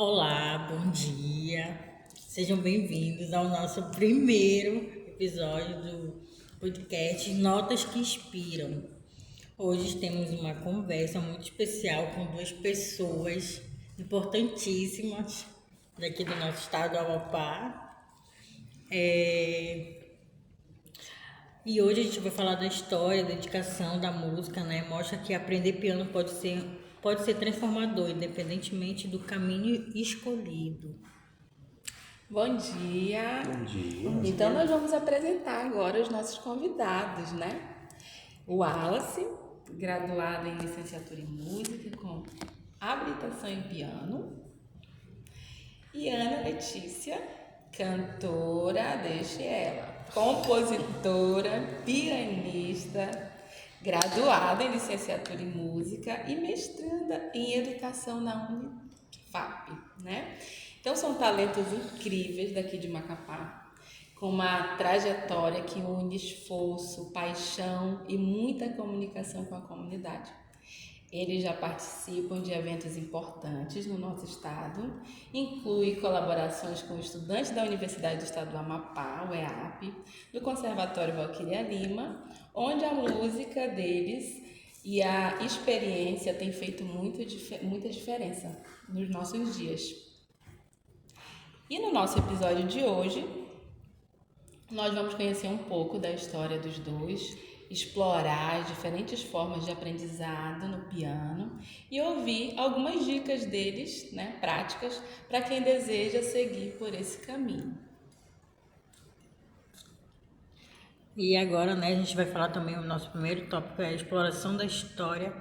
Olá, bom dia. Sejam bem-vindos ao nosso primeiro episódio do podcast Notas que Inspiram. Hoje temos uma conversa muito especial com duas pessoas importantíssimas daqui do nosso estado do Amapá. E hoje a gente vai falar da história, da dedicação da música, né? Mostra que aprender piano pode ser transformador, independentemente do caminho escolhido. Bom dia! Bom dia. Então, nós vamos apresentar agora os nossos convidados, né? O Wallace, graduado em licenciatura em música com habilitação em piano. E Ana Letícia, cantora, deixe ela, compositora, pianista, graduada em licenciatura em música e mestranda em educação na Unifap, né? Então são talentos incríveis daqui de Macapá, com uma trajetória que une esforço, paixão e muita comunicação com a comunidade. Eles já participam de eventos importantes no nosso estado, inclui colaborações com estudantes da Universidade do Estado do Amapá, o EAP, do Conservatório Valquíria Lima, onde a música deles e a experiência tem feito muita diferença nos nossos dias. E no nosso episódio de hoje, nós vamos conhecer um pouco da história dos dois, explorar as diferentes formas de aprendizado no piano e ouvir algumas dicas deles, né, práticas, para quem deseja seguir por esse caminho. E agora, né, a gente vai falar também, o nosso primeiro tópico é a exploração da história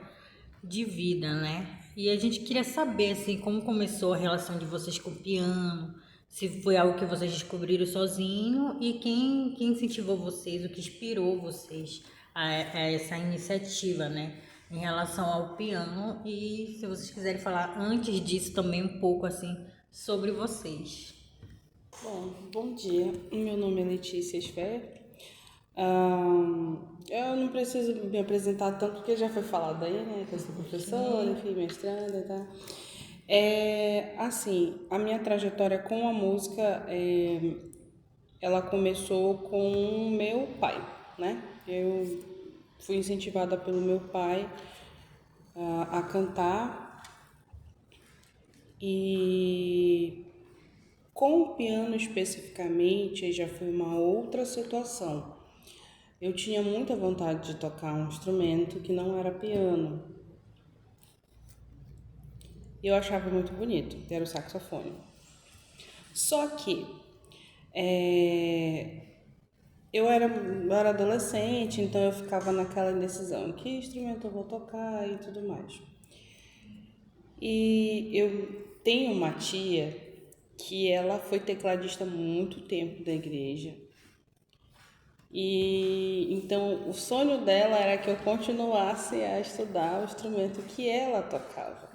de vida, né? E a gente queria saber, assim, como começou a relação de vocês com o piano, se foi algo que vocês descobriram sozinho e quem incentivou vocês, o que inspirou vocês a essa iniciativa, né? Em relação ao piano e se vocês quiserem falar antes disso também um pouco, assim, sobre vocês. Bom dia. Meu nome é Letícia Esfer. Eu não preciso me apresentar tanto porque já foi falado aí, né? Que eu sou professora, enfim, mestranda, tá? A minha trajetória com a música, ela começou com meu pai, né? Eu fui incentivada pelo meu pai a cantar e com o piano especificamente já foi uma outra situação. Eu tinha muita vontade de tocar um instrumento que não era piano. Eu achava muito bonito, era o saxofone. Só que eu era adolescente, então eu ficava naquela indecisão, que instrumento eu vou tocar e tudo mais. E eu tenho uma tia que ela foi tecladista há muito tempo da igreja. E então o sonho dela era que eu continuasse a estudar o instrumento que ela tocava.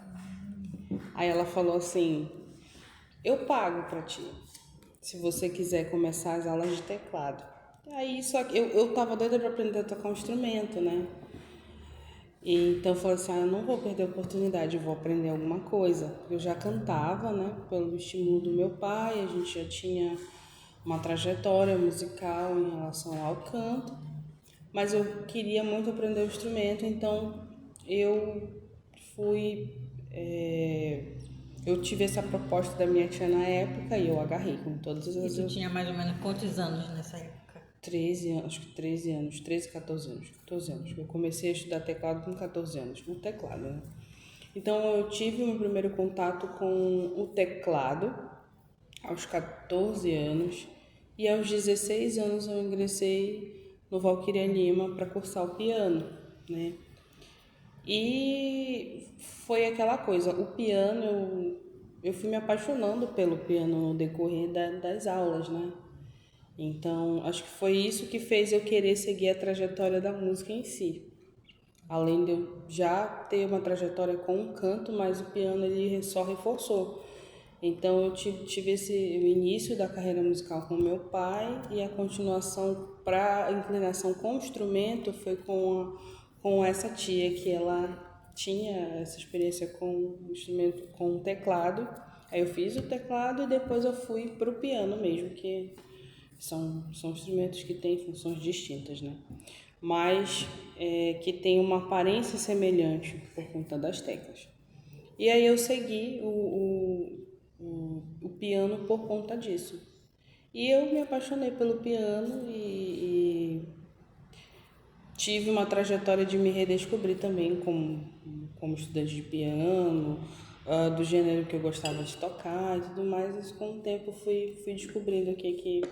Aí ela falou assim: "Eu pago para ti, se você quiser começar as aulas de teclado". Aí só que eu tava doida para aprender a tocar um instrumento, né? E então eu falei assim: "Eu não vou perder a oportunidade, eu vou aprender alguma coisa". Eu já cantava, né? Pelo estímulo do meu pai, a gente já tinha uma trajetória musical em relação ao canto, mas eu queria muito aprender o instrumento, então eu fui. Eu tive essa proposta da minha tia na época e eu agarrei com todas E as. tu tinha mais ou menos quantos anos nessa época? 13 anos, acho que 13 anos, 13, 14 anos, 14 anos. Eu comecei a estudar teclado com 14 anos, no teclado, né? Então eu tive o meu primeiro contato com o teclado aos 14 anos e aos 16 anos eu ingressei no Valquíria Lima para cursar o piano, né? E foi aquela coisa, o piano, eu fui me apaixonando pelo piano no decorrer das aulas, né? Então, acho que foi isso que fez eu querer seguir a trajetória da música em si. Além de eu já ter uma trajetória com o canto, mas o piano ele só reforçou. Então eu tive o início da carreira musical com meu pai e a continuação para a inclinação com o instrumento foi com essa tia que ela tinha essa experiência com o instrumento, com o teclado Aí eu fiz o teclado e depois eu fui pro piano mesmo, que são instrumentos que têm funções distintas, né? Mas que tem uma aparência semelhante por conta das teclas. E aí eu segui o piano por conta disso. E eu me apaixonei pelo piano e tive uma trajetória de me redescobrir também como estudante de piano, do gênero que eu gostava de tocar e tudo mais. E com o tempo fui descobrindo o que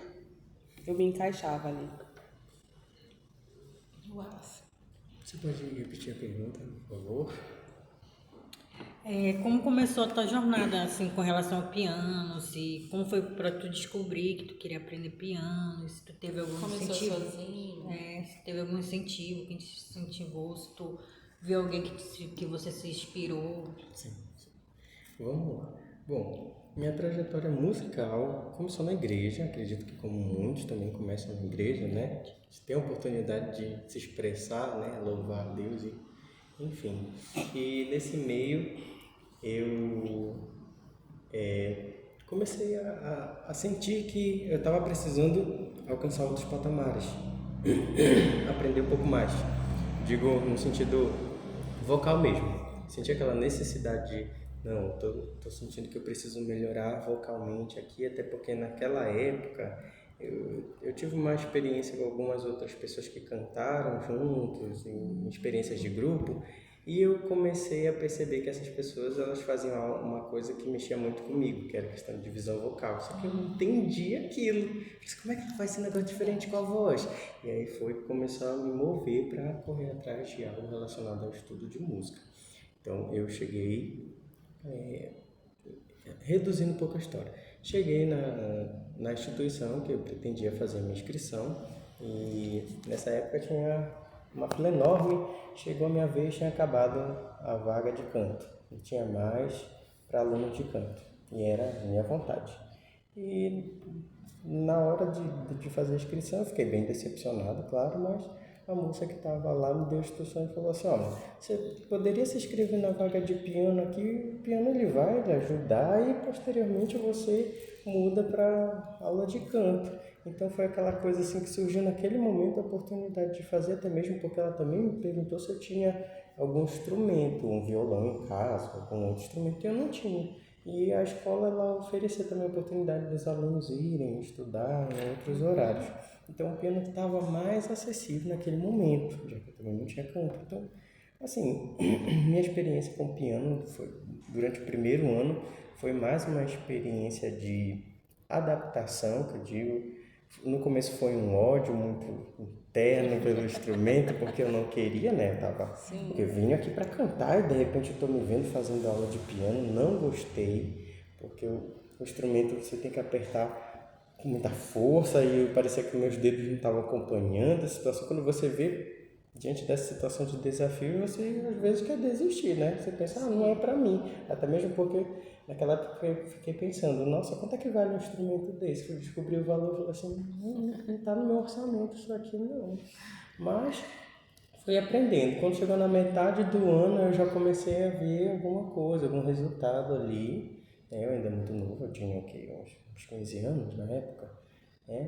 eu me encaixava ali. Wallace. Você pode repetir a pergunta, por favor? Como começou a tua jornada, assim, com relação ao piano? Como foi para tu descobrir que tu queria aprender piano? Se tu teve algum Começou incentivo? sozinho? Se teve algum incentivo, quem te incentivou? Se tu viu alguém que você se inspirou? Sim. Vamos lá. Bom, minha trajetória musical começou na igreja, acredito que como muitos também começam na igreja, né? Você tem a oportunidade de se expressar, né? Louvar a Deus, enfim. E nesse meio eu comecei a sentir que eu estava precisando alcançar outros patamares, aprender um pouco mais. Digo no sentido vocal mesmo. Senti aquela necessidade de, não, tô sentindo que eu preciso melhorar vocalmente aqui, até porque naquela época eu tive uma experiência com algumas outras pessoas que cantaram juntos, em experiências de grupo, e eu comecei a perceber que essas pessoas elas faziam uma coisa que mexia muito comigo, que era a questão de divisão vocal. Só que eu não entendia aquilo. Falei, como é que ela faz esse negócio diferente com a voz? E aí foi que começou a me mover para correr atrás de algo relacionado ao estudo de música. Então eu cheguei, reduzindo um pouco a história, cheguei na instituição que eu pretendia fazer a minha inscrição e nessa época tinha uma fila enorme, chegou a minha vez, tinha acabado a vaga de canto, não tinha mais para alunos de canto e era minha vontade. E na hora de fazer a inscrição eu fiquei bem decepcionado, claro, mas a moça que estava lá me deu instruções e falou assim, olha, você poderia se inscrever na vaga de piano aqui, o piano ele vai lhe ajudar e posteriormente você muda para aula de canto. Então foi aquela coisa assim que surgiu naquele momento a oportunidade de fazer, até mesmo porque ela também me perguntou se eu tinha algum instrumento, um violão em casa, algum outro instrumento que eu não tinha. E a escola ela oferecia também a oportunidade dos alunos irem estudar em outros horários. Então o piano estava mais acessível naquele momento, já que eu também não tinha canto. Então, assim, minha experiência com o piano foi, durante o primeiro ano foi mais uma experiência de adaptação, que eu digo. No começo foi um ódio muito interno pelo instrumento, porque eu não queria, né? Porque eu vim aqui para cantar e de repente eu estou me vendo fazendo aula de piano, não gostei, porque o instrumento você tem que apertar com muita força e parecia que meus dedos não estavam acompanhando a situação. Quando você vê diante dessa situação de desafio, você às vezes quer desistir, né? Você pensa, não é para mim. Até mesmo porque naquela época eu fiquei pensando, nossa, quanto é que vale um instrumento desse? Eu descobri o valor e falei assim, não está no meu orçamento isso aqui não. Mas fui aprendendo. Quando chegou na metade do ano, eu já comecei a ver alguma coisa, algum resultado ali. Eu ainda muito novo, eu tinha uns 15 anos na época.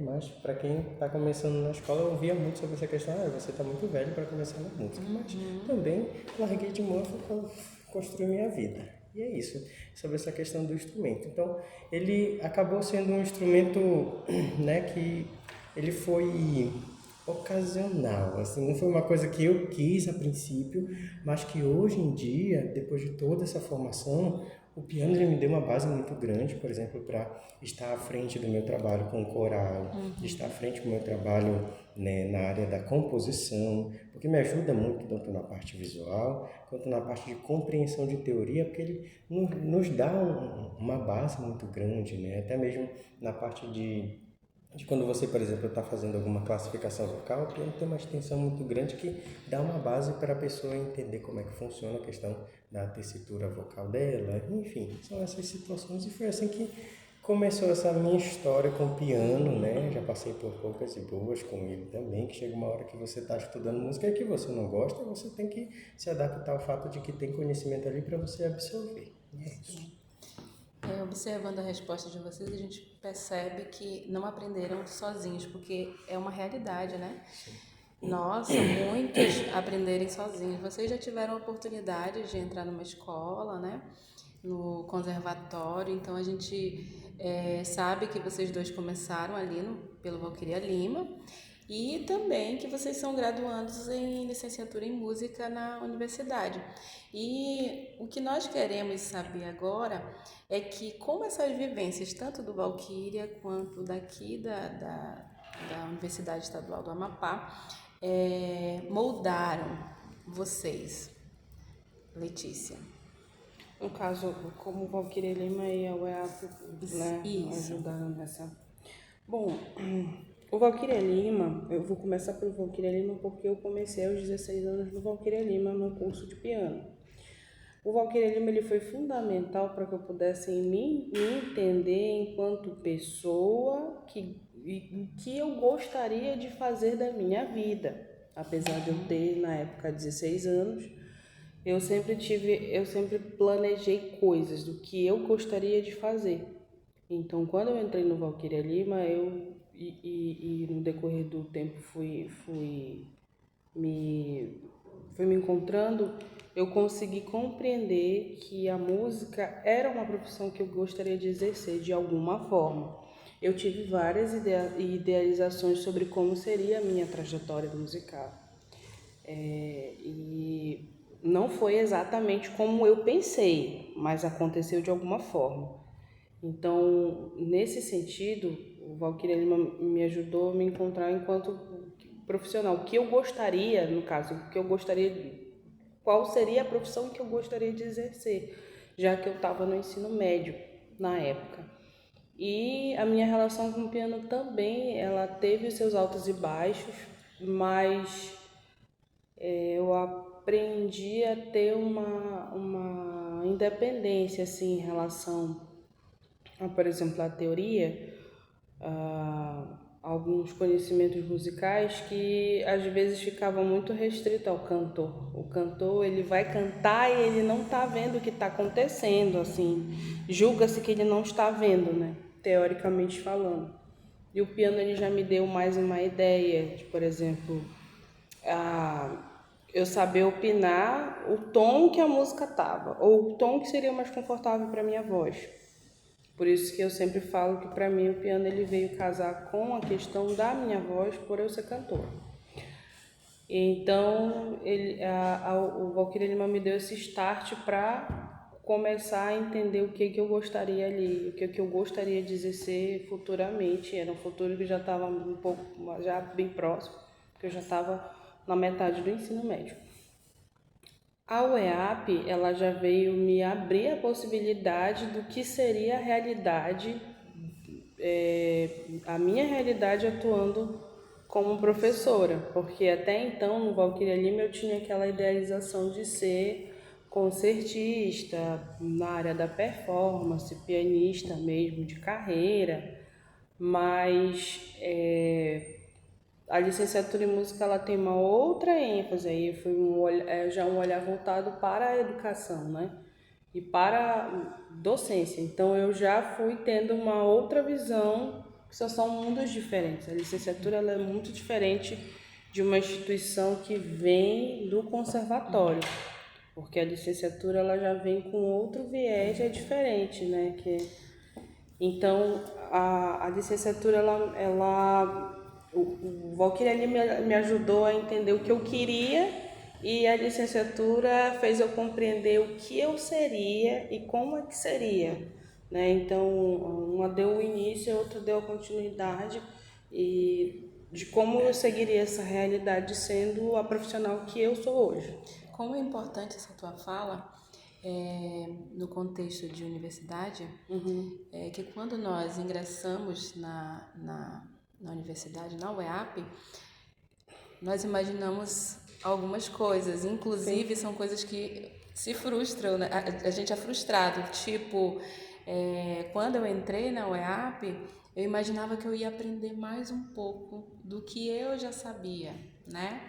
Mas para quem está começando na escola, eu ouvia muito sobre essa questão, você está muito velho para começar na música, mas também larguei de mão para construir minha vida. E é isso, sobre essa questão do instrumento. Então, ele acabou sendo um instrumento, né, que ele foi ocasional, assim, não foi uma coisa que eu quis a princípio, mas que hoje em dia, depois de toda essa formação, o piano ele me deu uma base muito grande, por exemplo, para estar à frente do meu trabalho com o coral, estar à frente do meu trabalho, né, na área da composição, porque me ajuda muito tanto na parte visual quanto na parte de compreensão de teoria, porque ele nos dá uma base muito grande, né, até mesmo na parte de quando você, por exemplo, está fazendo alguma classificação vocal, o piano tem uma extensão muito grande que dá uma base para a pessoa entender como é que funciona a questão da tessitura vocal dela, enfim, são essas situações e foi assim que começou essa minha história com o piano, né? Já passei por poucas e boas com ele também, que chega uma hora que você está estudando música e que você não gosta, você tem que se adaptar ao fato de que tem conhecimento ali para você absorver. E é isso. observando a resposta de vocês, a gente percebe que não aprenderam sozinhos, porque é uma realidade, né? Nossa, muitos aprenderem sozinhos. Vocês já tiveram a oportunidade de entrar numa escola, né? No conservatório, então a gente sabe que vocês dois começaram ali pelo Valquíria Lima e também que vocês são graduandos em licenciatura em música na universidade. E o que nós queremos saber agora é que como essas vivências, tanto do Valquíria quanto daqui da Universidade Estadual do Amapá, moldaram vocês, Letícia. No caso, como o Valquíria Lima e a UEAP, né, Isso. ajudaram nessa... Bom, o Valquíria Lima, eu vou começar pelo Valquíria Lima porque eu comecei aos 16 anos no Valquíria Lima no curso de piano. O Valquíria Lima ele foi fundamental para que eu pudesse me entender enquanto pessoa que eu gostaria de fazer da minha vida. Apesar de eu ter, na época, 16 anos, eu sempre planejei coisas do que eu gostaria de fazer. Então, quando eu entrei no Valquíria Lima, no decorrer do tempo fui me encontrando, eu consegui compreender que a música era uma profissão que eu gostaria de exercer de alguma forma. Eu tive várias idealizações sobre como seria a minha trajetória musical. E não foi exatamente como eu pensei, mas aconteceu de alguma forma. Então, nesse sentido, o Valquíria Lima me ajudou a me encontrar enquanto profissional. O que eu gostaria, no caso, qual seria a profissão que eu gostaria de exercer, já que eu estava no ensino médio na época. E a minha relação com o piano também, ela teve os seus altos e baixos, mas eu aprendi a ter uma independência assim, em relação a, por exemplo, a teoria, alguns conhecimentos musicais que às vezes ficavam muito restrito ao cantor. O cantor ele vai cantar e ele não está vendo o que está acontecendo, assim, julga-se que ele não está vendo, né? Teoricamente falando. E o piano ele já me deu mais uma ideia de, por exemplo, eu saber opinar o tom que a música estava, ou o tom que seria mais confortável para minha voz. Por isso que eu sempre falo que para mim o piano ele veio casar com a questão da minha voz por eu ser cantora. Então o Valquíria Lima me deu esse start para começar a entender o que eu gostaria ali, o que eu gostaria de exercer futuramente. Era um futuro que já estava um pouco, já bem próximo, porque eu já estava na metade do ensino médio. A UEAP, ela já veio me abrir a possibilidade do que seria a realidade, a minha realidade atuando como professora, porque até então no Valquíria Lima eu tinha aquela idealização de ser concertista, na área da performance, pianista mesmo de carreira, mas a licenciatura em música ela tem uma outra ênfase, aí foi já um olhar voltado para a educação, né? E para a docência. Então eu já fui tendo uma outra visão, que são mundos diferentes. A licenciatura ela é muito diferente de uma instituição que vem do conservatório, porque a licenciatura ela já vem com outro viés, é diferente, né? Então a licenciatura o Valquíria ali me ajudou a entender o que eu queria e a licenciatura fez eu compreender o que eu seria e como é que seria, né? Então, uma deu o início, a outra deu a continuidade e de como eu seguiria essa realidade sendo a profissional que eu sou hoje. Como é importante essa tua fala no contexto de universidade, que quando nós ingressamos na universidade, na UEAP, nós imaginamos algumas coisas, inclusive são coisas que se frustram, né? A gente é frustrado, tipo, quando eu entrei na UEAP, eu imaginava que eu ia aprender mais um pouco do que eu já sabia, né?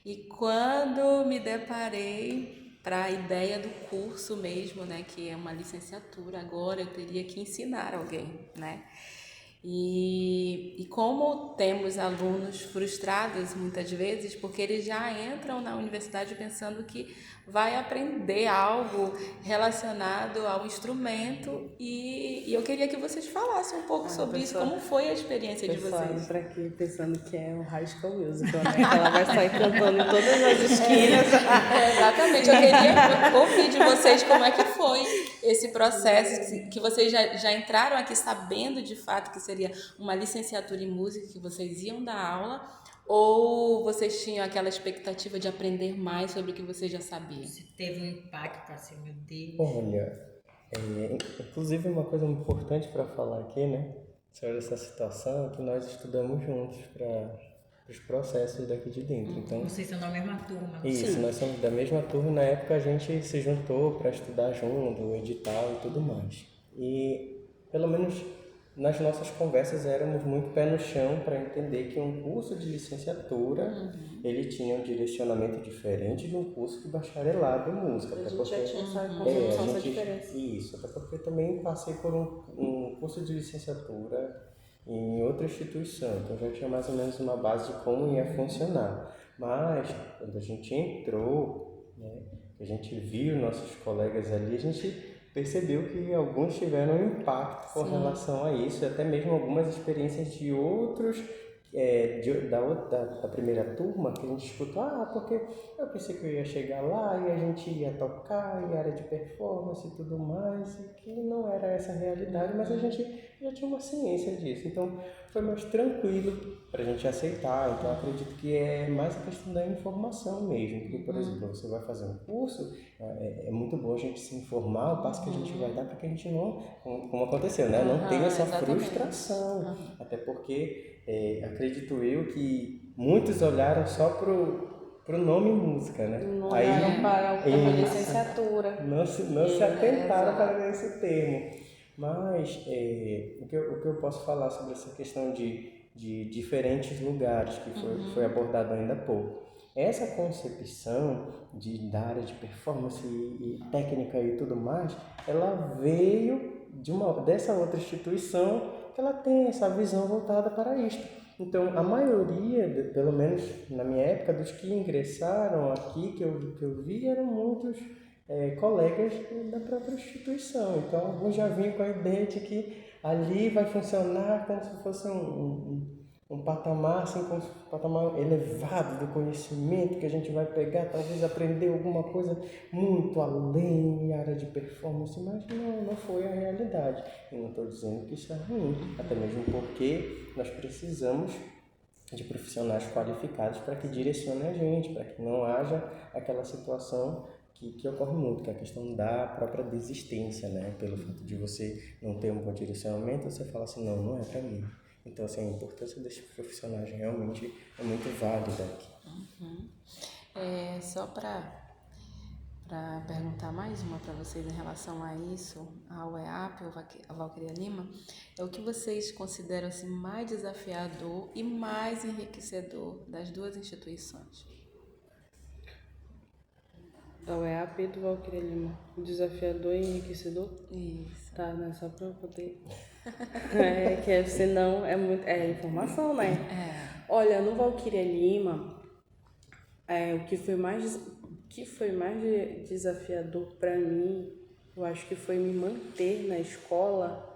E quando me deparei para a ideia do curso mesmo, né, que é uma licenciatura. Agora eu teria que ensinar alguém, né? E como temos alunos frustrados muitas vezes, porque eles já entram na universidade pensando que vai aprender algo relacionado ao instrumento, e eu queria que vocês falassem um pouco sobre isso, como foi a experiência de Pessoal, vocês. pra aqui pensando que é um High School Musical, né? Que ela vai sair cantando em todas as esquinas. Exatamente, eu queria ouvir de vocês como é que foi esse processo, que vocês já entraram aqui sabendo de fato que seria uma licenciatura em música, que vocês iam dar aula, ou vocês tinham aquela expectativa de aprender mais sobre o que vocês já sabiam? Se teve um impacto, assim, meu Deus. Olha, inclusive uma coisa importante para falar aqui, né, sobre essa situação é que nós estudamos juntos para os processos daqui de dentro. Então, Vocês são da mesma turma. isso, nós somos da mesma turma e na época a gente se juntou para estudar junto, o edital e tudo mais. E pelo menos nas nossas conversas éramos muito pé no chão para entender que um curso de licenciatura ele tinha um direcionamento diferente de um curso de bacharelado em música. A Até gente porque, já tinha essa concepção, essa gente, diferença. isso, até porque também passei por um curso de licenciatura em outra instituição, então já tinha mais ou menos uma base de como ia funcionar. Mas quando a gente entrou, né, a gente viu nossos colegas ali, a gente percebeu que alguns tiveram um impacto com relação a isso, e até mesmo algumas experiências de outros, da primeira turma, que a gente escutou, porque eu pensei que eu ia chegar lá e a gente ia tocar, e área de performance e tudo mais, e que não era essa a realidade, mas a gente já tinha uma ciência disso, então foi mais tranquilo para a gente aceitar. Então acredito que é mais a questão da informação mesmo, porque, por exemplo, você vai fazer um curso, é muito bom a gente se informar o passo que a gente vai dar para que a gente não, como aconteceu, né, não tenha essa frustração, até porque acredito eu que muitos olharam só pro nome música, né? Não olharam para a licenciatura. Não se atentaram para esse termo. Mas o que eu posso falar sobre essa questão de diferentes lugares, que foi abordado ainda há pouco. Essa concepção da área de performance e técnica e tudo mais, ela veio dessa outra instituição que ela tem essa visão voltada para isto. Então, a maioria, pelo menos na minha época, dos que ingressaram aqui, que eu vi, eram muitos colegas da própria instituição. Então, alguns já vinham com a ideia de que ali vai funcionar como se fosse um patamar, assim, como se fosse um patamar elevado do conhecimento, que a gente vai pegar, talvez aprender alguma coisa muito além da área de performance, mas não foi a realidade. Eu não estou dizendo que isso é ruim, até mesmo porque nós precisamos de profissionais qualificados para que direcionem a gente, para que não haja aquela situação que ocorre muito, que é a questão da própria desistência, né? Pelo fato de você não ter um bom direcionamento, você fala assim, não é para mim. Então, assim, a importância desses profissionais realmente é muito válida aqui. Só para perguntar mais uma para vocês em relação a isso, ao EAP, a Valquíria Lima, é o que vocês consideram assim, mais desafiador e mais enriquecedor das duas instituições? A UEAP e do Valquíria Lima. Desafiador e enriquecedor? Isso. Tá, né? Só pra eu poder... senão é muito... É informação, né? Olha, no Valquíria Lima, o que foi mais desafiador para mim, eu acho que foi me manter na escola,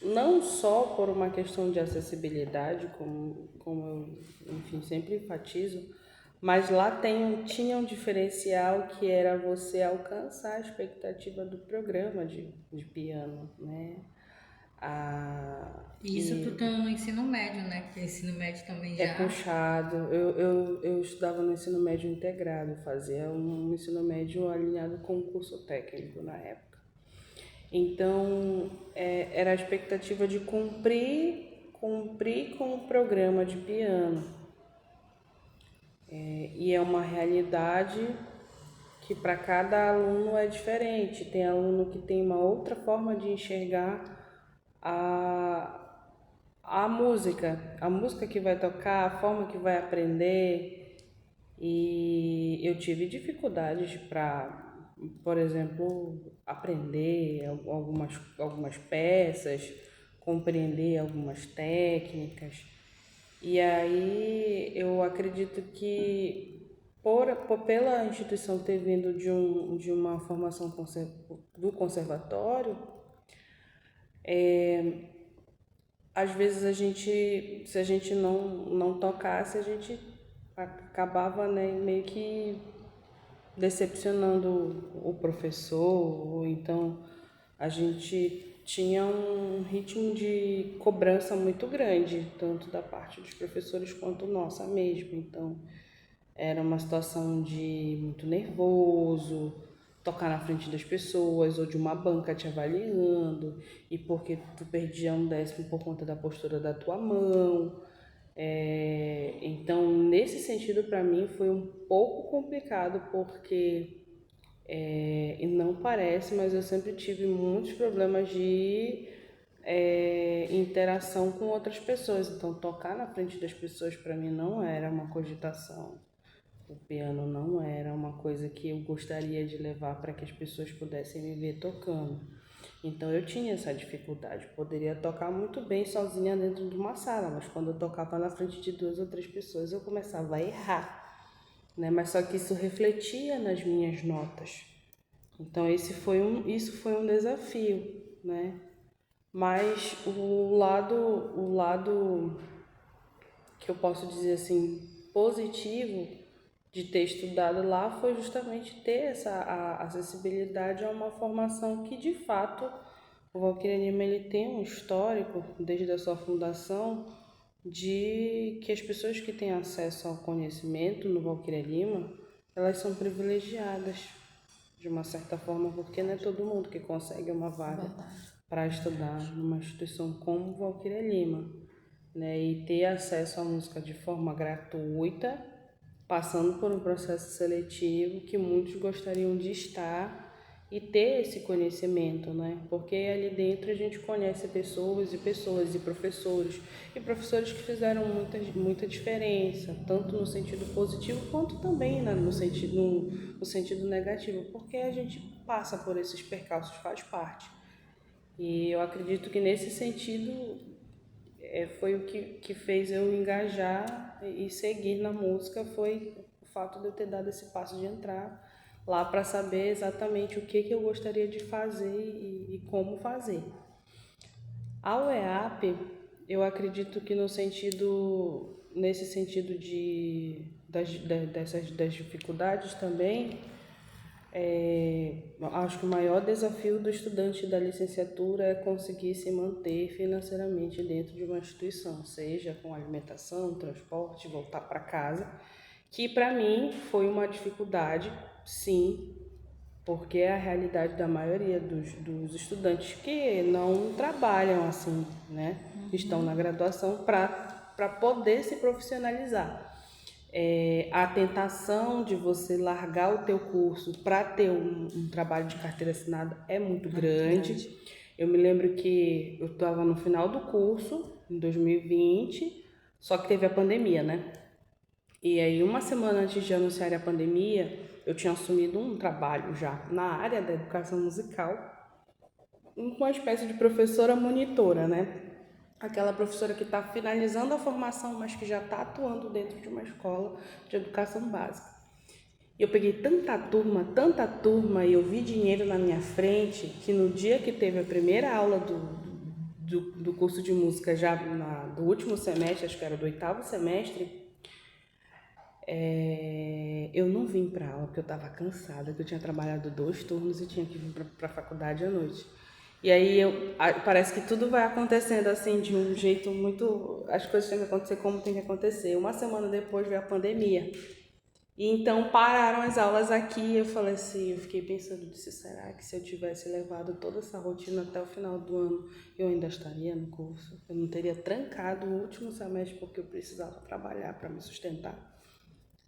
não só por uma questão de acessibilidade, como eu, enfim, sempre enfatizo, mas lá tinha um diferencial que era você alcançar a expectativa do programa de piano, né? Isso tu tá no ensino médio, né? Porque o ensino médio também já... É puxado. Eu estudava no ensino médio integrado, fazia um ensino médio alinhado com o curso técnico na época. Então, era a expectativa de cumprir com o programa de piano. E é uma realidade que para cada aluno é diferente. Tem aluno que tem uma outra forma de enxergar a música que vai tocar, a forma que vai aprender. E eu tive dificuldades para, por exemplo, aprender algumas peças, compreender algumas técnicas. E aí eu acredito que pela instituição ter vindo de uma formação do conservatório, às vezes se a gente não tocasse, a gente acabava, né, meio que decepcionando o professor, ou então a gente tinha um ritmo de cobrança muito grande, tanto da parte dos professores quanto nossa mesmo. Então, era uma situação de muito nervoso, tocar na frente das pessoas ou de uma banca te avaliando, e porque tu perdia um décimo por conta da postura da tua mão. Então, nesse sentido, para mim, foi um pouco complicado, porque e não parece, mas eu sempre tive muitos problemas de interação com outras pessoas. Então, tocar na frente das pessoas para mim não era uma cogitação. O piano não era uma coisa que eu gostaria de levar para que as pessoas pudessem me ver tocando. Então, eu tinha essa dificuldade. Poderia tocar muito bem sozinha dentro de uma sala, mas quando eu tocava na frente de 2 ou 3 pessoas, eu começava a errar, né? Mas só que isso refletia nas minhas notas. Então isso foi um desafio, né? Mas o lado que eu posso dizer assim positivo de ter estudado lá foi justamente ter essa acessibilidade a uma formação que de fato o Valquíria Lima ele tem um histórico desde a sua fundação de que as pessoas que têm acesso ao conhecimento no Valquíria Lima, elas são privilegiadas de uma certa forma, porque não é todo mundo que consegue uma vaga para estudar numa instituição como Valquíria Lima, né? E ter acesso à música de forma gratuita, passando por um processo seletivo que muitos gostariam de estar e ter esse conhecimento, né? Porque ali dentro a gente conhece pessoas e professores que fizeram muita diferença, tanto no sentido positivo quanto também, né, no sentido negativo, porque a gente passa por esses percalços, faz parte. E eu acredito que nesse sentido foi o que fez eu engajar e seguir na música, foi o fato de eu ter dado esse passo de entrar lá para saber exatamente o que eu gostaria de fazer e como fazer. A UEAP, eu acredito que nesse sentido das dificuldades também, acho que o maior desafio do estudante da licenciatura é conseguir se manter financeiramente dentro de uma instituição, seja com alimentação, transporte, voltar para casa, que para mim foi uma dificuldade, sim, porque é a realidade da maioria dos estudantes que não trabalham assim, né? Estão na graduação para poder se profissionalizar. A tentação de você largar o teu curso para ter um trabalho de carteira assinada é muito grande. Eu me lembro que eu estava no final do curso, em 2020, só que teve a pandemia, né? E aí, uma semana antes de anunciar a pandemia, eu tinha assumido um trabalho já na área da educação musical, com uma espécie de professora monitora, né? Aquela professora que está finalizando a formação, mas que já está atuando dentro de uma escola de educação básica. E eu peguei tanta turma, e eu vi dinheiro na minha frente, que no dia que teve a primeira aula do curso de música, já do último semestre, acho que era do 8º semestre, eu não vim para aula porque eu estava cansada, que eu tinha trabalhado 2 turnos e tinha que vir para a faculdade à noite. E aí parece que tudo vai acontecendo assim de um jeito muito... As coisas têm que acontecer como tem que acontecer. Uma semana depois veio a pandemia. E então pararam as aulas aqui. Eu falei assim, eu fiquei pensando, disse, será que se eu tivesse levado toda essa rotina até o final do ano, eu ainda estaria no curso? Eu não teria trancado o último semestre porque eu precisava trabalhar para me sustentar,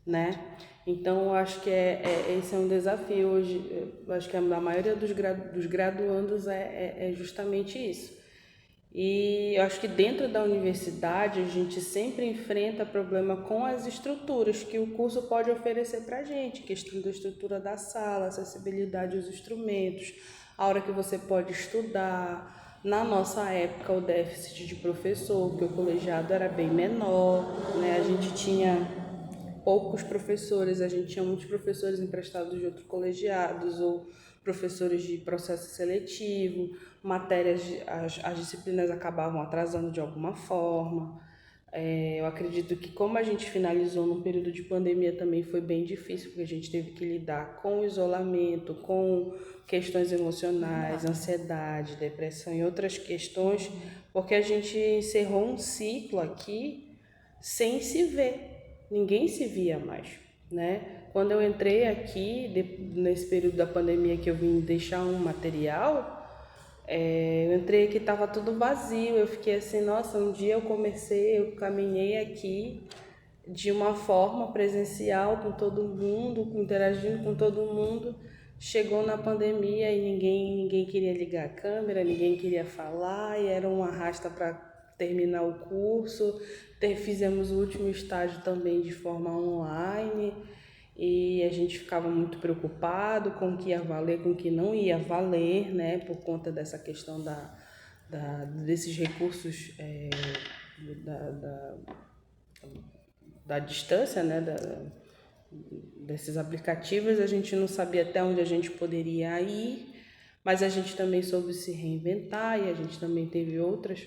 né? Então, eu acho que esse é um desafio hoje. Eu acho que a maioria dos graduandos é justamente isso. E eu acho que dentro da universidade a gente sempre enfrenta problema com as estruturas que o curso pode oferecer para a gente, questão da estrutura da sala, acessibilidade aos instrumentos, a hora que você pode estudar. Na nossa época, o déficit de professor, porque o colegiado era bem menor, né? A gente tinha poucos professores, a gente tinha muitos professores emprestados de outros colegiados ou professores de processo seletivo, matérias, as disciplinas acabavam atrasando de alguma forma. Eu acredito que como a gente finalizou num período de pandemia também foi bem difícil, porque a gente teve que lidar com o isolamento, com questões emocionais, ansiedade, depressão e outras questões, porque a gente encerrou um ciclo aqui sem se ver. Ninguém se via mais, né? Quando eu entrei aqui, nesse período da pandemia que eu vim deixar um material, eu entrei aqui, estava tudo vazio, eu fiquei assim, nossa, um dia eu caminhei aqui de uma forma presencial com todo mundo, interagindo com todo mundo, chegou na pandemia e ninguém queria ligar a câmera, ninguém queria falar, e era um arrasta para terminar o curso, fizemos o último estágio também de forma online, e a gente ficava muito preocupado com o que ia valer, com o que não ia valer, né, por conta dessa questão desses recursos da distância, né, desses aplicativos. A gente não sabia até onde a gente poderia ir, mas a gente também soube se reinventar e a gente também teve outros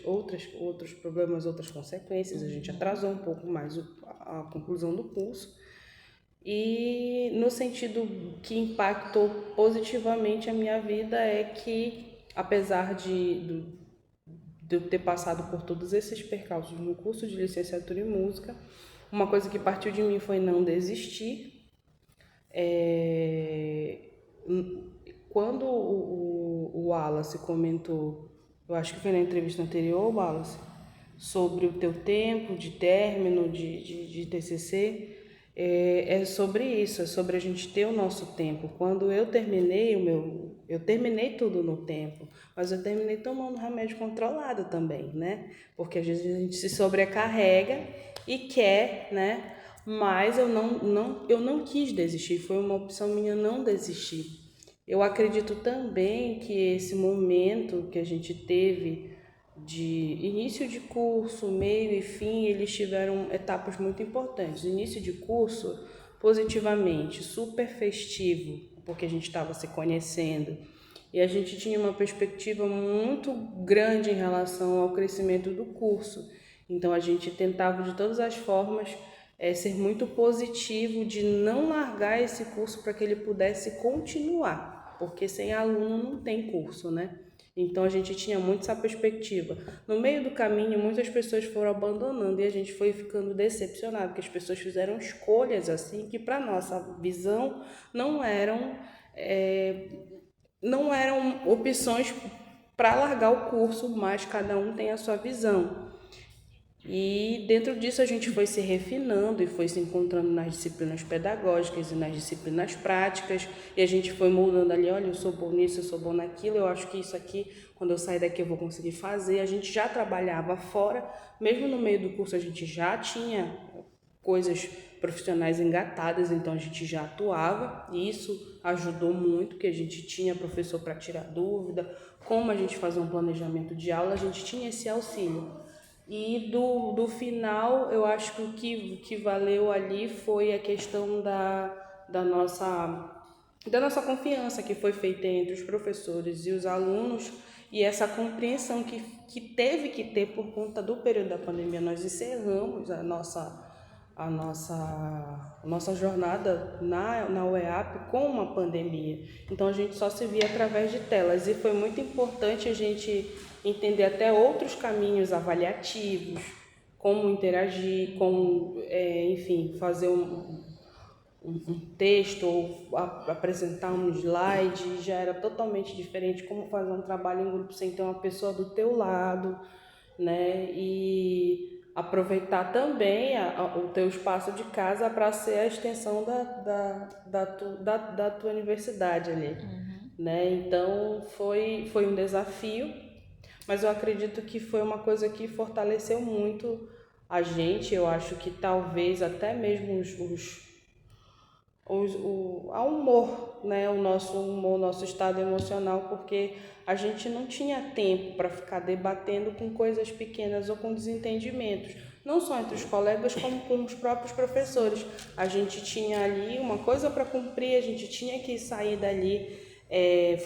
problemas, outras consequências. A gente atrasou um pouco mais a conclusão do curso. E no sentido que impactou positivamente a minha vida é que, apesar de eu ter passado por todos esses percalços no curso de licenciatura em música, uma coisa que partiu de mim foi não desistir. Quando o Wallace comentou, eu acho que foi na entrevista anterior, Wallace, sobre o teu tempo de término de TCC, é sobre isso, é sobre a gente ter o nosso tempo. Quando eu terminei eu terminei tudo no tempo, mas eu terminei tomando remédio controlado também, né? Porque às vezes a gente se sobrecarrega e quer, né? Mas eu não quis desistir, foi uma opção minha não desistir. Eu acredito também que esse momento que a gente teve de início de curso, meio e fim, eles tiveram etapas muito importantes. Início de curso, positivamente, super festivo, porque a gente estava se conhecendo. E a gente tinha uma perspectiva muito grande em relação ao crescimento do curso. Então a gente tentava de todas as formas ser muito positivo de não largar esse curso para que ele pudesse continuar, porque sem aluno não tem curso, né? Então a gente tinha muito essa perspectiva. No meio do caminho, muitas pessoas foram abandonando e a gente foi ficando decepcionado, porque as pessoas fizeram escolhas assim que para nossa visão não eram opções para largar o curso, mas cada um tem a sua visão. E dentro disso a gente foi se refinando e foi se encontrando nas disciplinas pedagógicas e nas disciplinas práticas, e a gente foi moldando ali, olha, eu sou bom nisso, eu sou bom naquilo, eu acho que isso aqui, quando eu sair daqui eu vou conseguir fazer. A gente já trabalhava fora, mesmo no meio do curso a gente já tinha coisas profissionais engatadas, então a gente já atuava, e isso ajudou muito, que a gente tinha professor para tirar dúvida, como a gente fazia um planejamento de aula, a gente tinha esse auxílio. E do final, eu acho que o que valeu ali foi a questão da nossa confiança que foi feita entre os professores e os alunos, e essa compreensão que teve que ter por conta do período da pandemia. Nós encerramos a nossa jornada na UEAP com uma pandemia. Então a gente só se via através de telas, e foi muito importante a gente entender até outros caminhos avaliativos, como interagir, como, enfim, fazer um texto ou apresentar um slide. Já era totalmente diferente como fazer um trabalho em grupo sem ter uma pessoa do teu lado, né? E aproveitar também o teu espaço de casa para ser a extensão da tua universidade ali, né? Então foi um desafio, mas eu acredito que foi uma coisa que fortaleceu muito a gente. Eu acho que talvez até mesmo o humor, né? O nosso humor, o nosso estado emocional, porque a gente não tinha tempo para ficar debatendo com coisas pequenas ou com desentendimentos, não só entre os colegas, como com os próprios professores. A gente tinha ali uma coisa para cumprir, a gente tinha que sair dali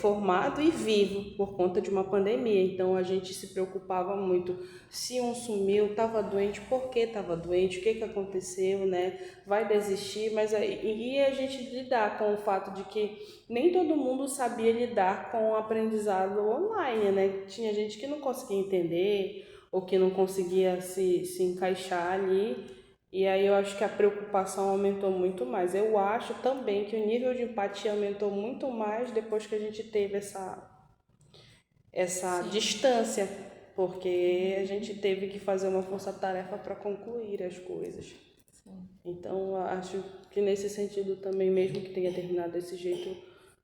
formado e vivo por conta de uma pandemia. Então a gente se preocupava muito se um sumiu, estava doente, por que estava doente, o que aconteceu, né? Vai desistir, mas aí a gente lidar com o fato de que nem todo mundo sabia lidar com o aprendizado online, né? Tinha gente que não conseguia entender ou que não conseguia se encaixar ali. E aí eu acho que a preocupação aumentou muito mais. Eu acho também que o nível de empatia aumentou muito mais depois que a gente teve essa distância, porque a gente teve que fazer uma força-tarefa para concluir as coisas. Então, eu acho que nesse sentido também, mesmo que tenha terminado desse jeito,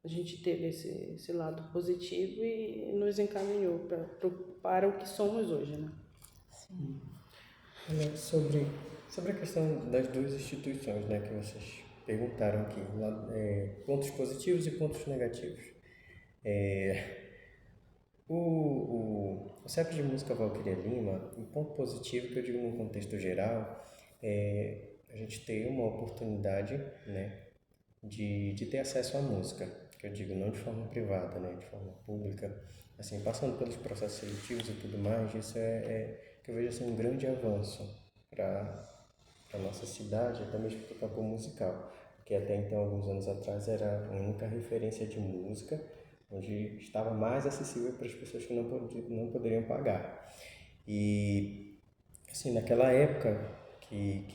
a gente teve esse lado positivo e nos encaminhou para o que somos hoje, né? Olha, sobre a questão das duas instituições, né, que vocês perguntaram aqui, pontos positivos e pontos negativos. O CEP de Música Valquíria Lima, um ponto positivo que eu digo num contexto geral, é a gente ter uma oportunidade, né, de ter acesso à música, que eu digo não de forma privada, né, de forma pública, assim, passando pelos processos seletivos e tudo mais. Isso que eu vejo assim, um grande avanço para a nossa cidade, até mesmo para o campo musical, porque até então, alguns anos atrás, era a única referência de música onde estava mais acessível para as pessoas que não poderiam pagar. E, assim, naquela época que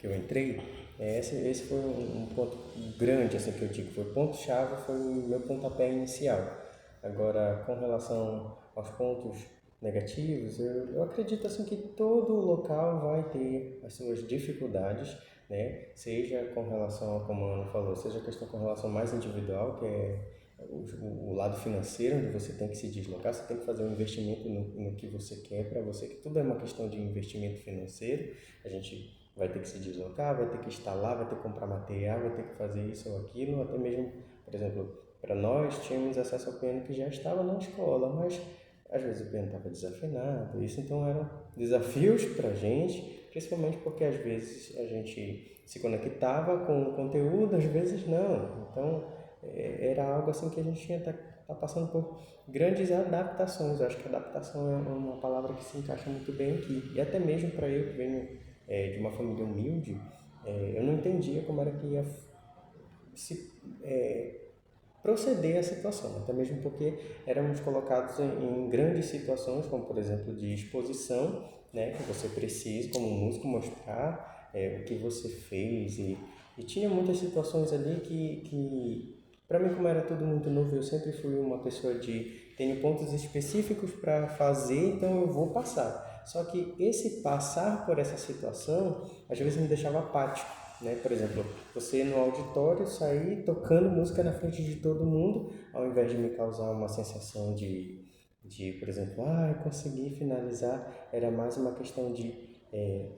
eu entrei, esse foi um ponto grande, assim, que eu digo, foi o ponto-chave, foi o meu pontapé inicial. Agora, com relação aos pontos negativos, eu acredito assim que todo local vai ter as suas dificuldades, né? Seja com relação, como a Ana falou, seja questão com relação mais individual, que é o lado financeiro, onde você tem que se deslocar, você tem que fazer um investimento no que você quer para você, que tudo é uma questão de investimento financeiro. A gente vai ter que se deslocar, vai ter que instalar, vai ter que comprar material, vai ter que fazer isso ou aquilo, até mesmo, por exemplo, para nós tínhamos acesso ao piano que já estava na escola, mas às vezes o piano estava desafinado. Isso então eram desafios para a gente, principalmente porque às vezes a gente se conectava com o conteúdo, às vezes não. Então era algo assim que a gente tinha tá passando por grandes adaptações. Eu acho que adaptação é uma palavra que se encaixa muito bem aqui. E até mesmo para eu que venho de uma família humilde, eu não entendia como era que ia se proceder à situação, até mesmo porque éramos colocados em grandes situações, como por exemplo de exposição, né, que você precisa como músico mostrar o que você fez, e tinha muitas situações ali que para mim, como era tudo muito novo, eu sempre fui uma pessoa de tenho pontos específicos para fazer, então eu vou passar. Só que esse passar por essa situação às vezes me deixava apático, né? Por exemplo, você no auditório sair tocando música na frente de todo mundo, ao invés de me causar uma sensação por exemplo, eu consegui finalizar, era mais uma questão de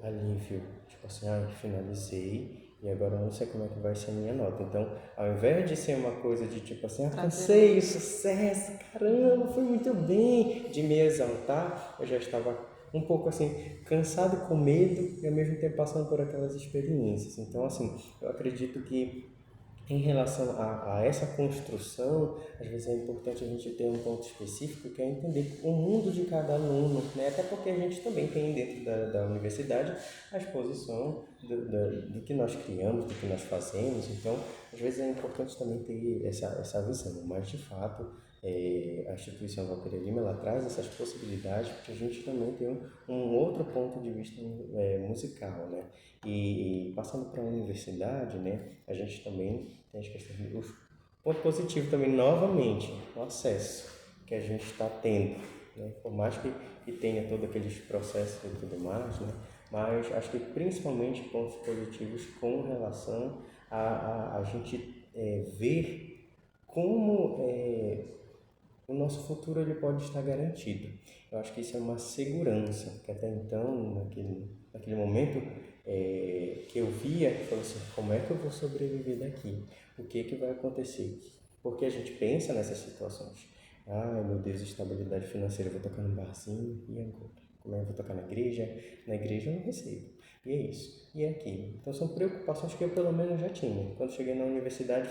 alívio, tipo assim, finalizei e agora eu não sei como é que vai ser a minha nota. Então, ao invés de ser uma coisa de tipo assim, alcancei o sucesso, caramba, foi muito bem, de me exaltar, eu já estava um pouco assim, cansado, com medo e ao mesmo tempo passando por aquelas experiências. Então, assim, eu acredito que em relação a essa construção, às vezes é importante a gente ter um ponto específico, que é entender o mundo de cada aluno, né? Até porque a gente também tem dentro da universidade a exposição do que nós criamos, do que nós fazemos. Então, às vezes é importante também ter essa visão, mas de fato a instituição Valquíria Lima, ela traz essas possibilidades para a gente também ter um outro ponto de vista musical, né? E passando para a universidade, né, a gente também tem as questões do ponto positivo também, novamente, o acesso que a gente está tendo, né? Por mais que tenha todos aqueles processos e tudo mais, né? Mas acho que principalmente pontos positivos com relação a gente ver como o nosso futuro ele pode estar garantido. Eu acho que isso é uma segurança, porque até então, naquele momento que eu via, eu falei assim, como é que eu vou sobreviver daqui? O que vai acontecer? Porque a gente pensa nessas situações. Ai, meu Deus, estabilidade financeira, eu vou tocar num barzinho, e agora? Como é que eu vou tocar na igreja? Na igreja eu não recebo. E é isso, e é aquilo. Então são preocupações que eu pelo menos já tinha. Quando cheguei na universidade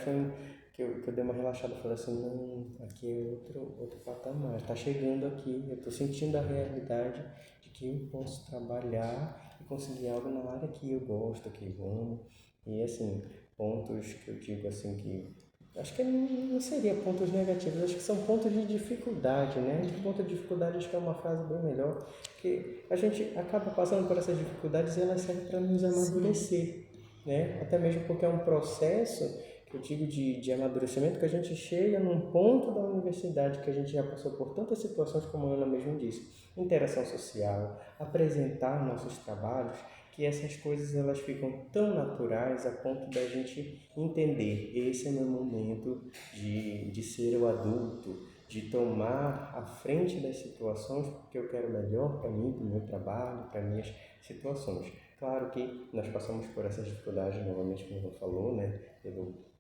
que eu dei uma relaxada, falei assim, não, aqui é outro patamar, está chegando aqui, eu estou sentindo a realidade de que eu posso trabalhar e conseguir algo na área que eu gosto, que eu amo. E assim, pontos que eu digo assim que acho que não seria pontos negativos, acho que são pontos de dificuldade, né? De ponto de dificuldade acho que é uma frase bem melhor, que a gente acaba passando por essas dificuldades e elas servem para nos amadurecer, né? Até mesmo porque é um processo que eu digo de amadurecimento que a gente chega num ponto da universidade que a gente já passou por tantas situações, como a Ana mesmo disse, interação social, apresentar nossos trabalhos, que essas coisas elas ficam tão naturais a ponto da gente entender, esse é meu momento de ser o adulto, de tomar a frente das situações porque eu quero melhor para mim, para o meu trabalho, para minhas situações. Claro que nós passamos por essas dificuldades, novamente como eu falou, né, pelo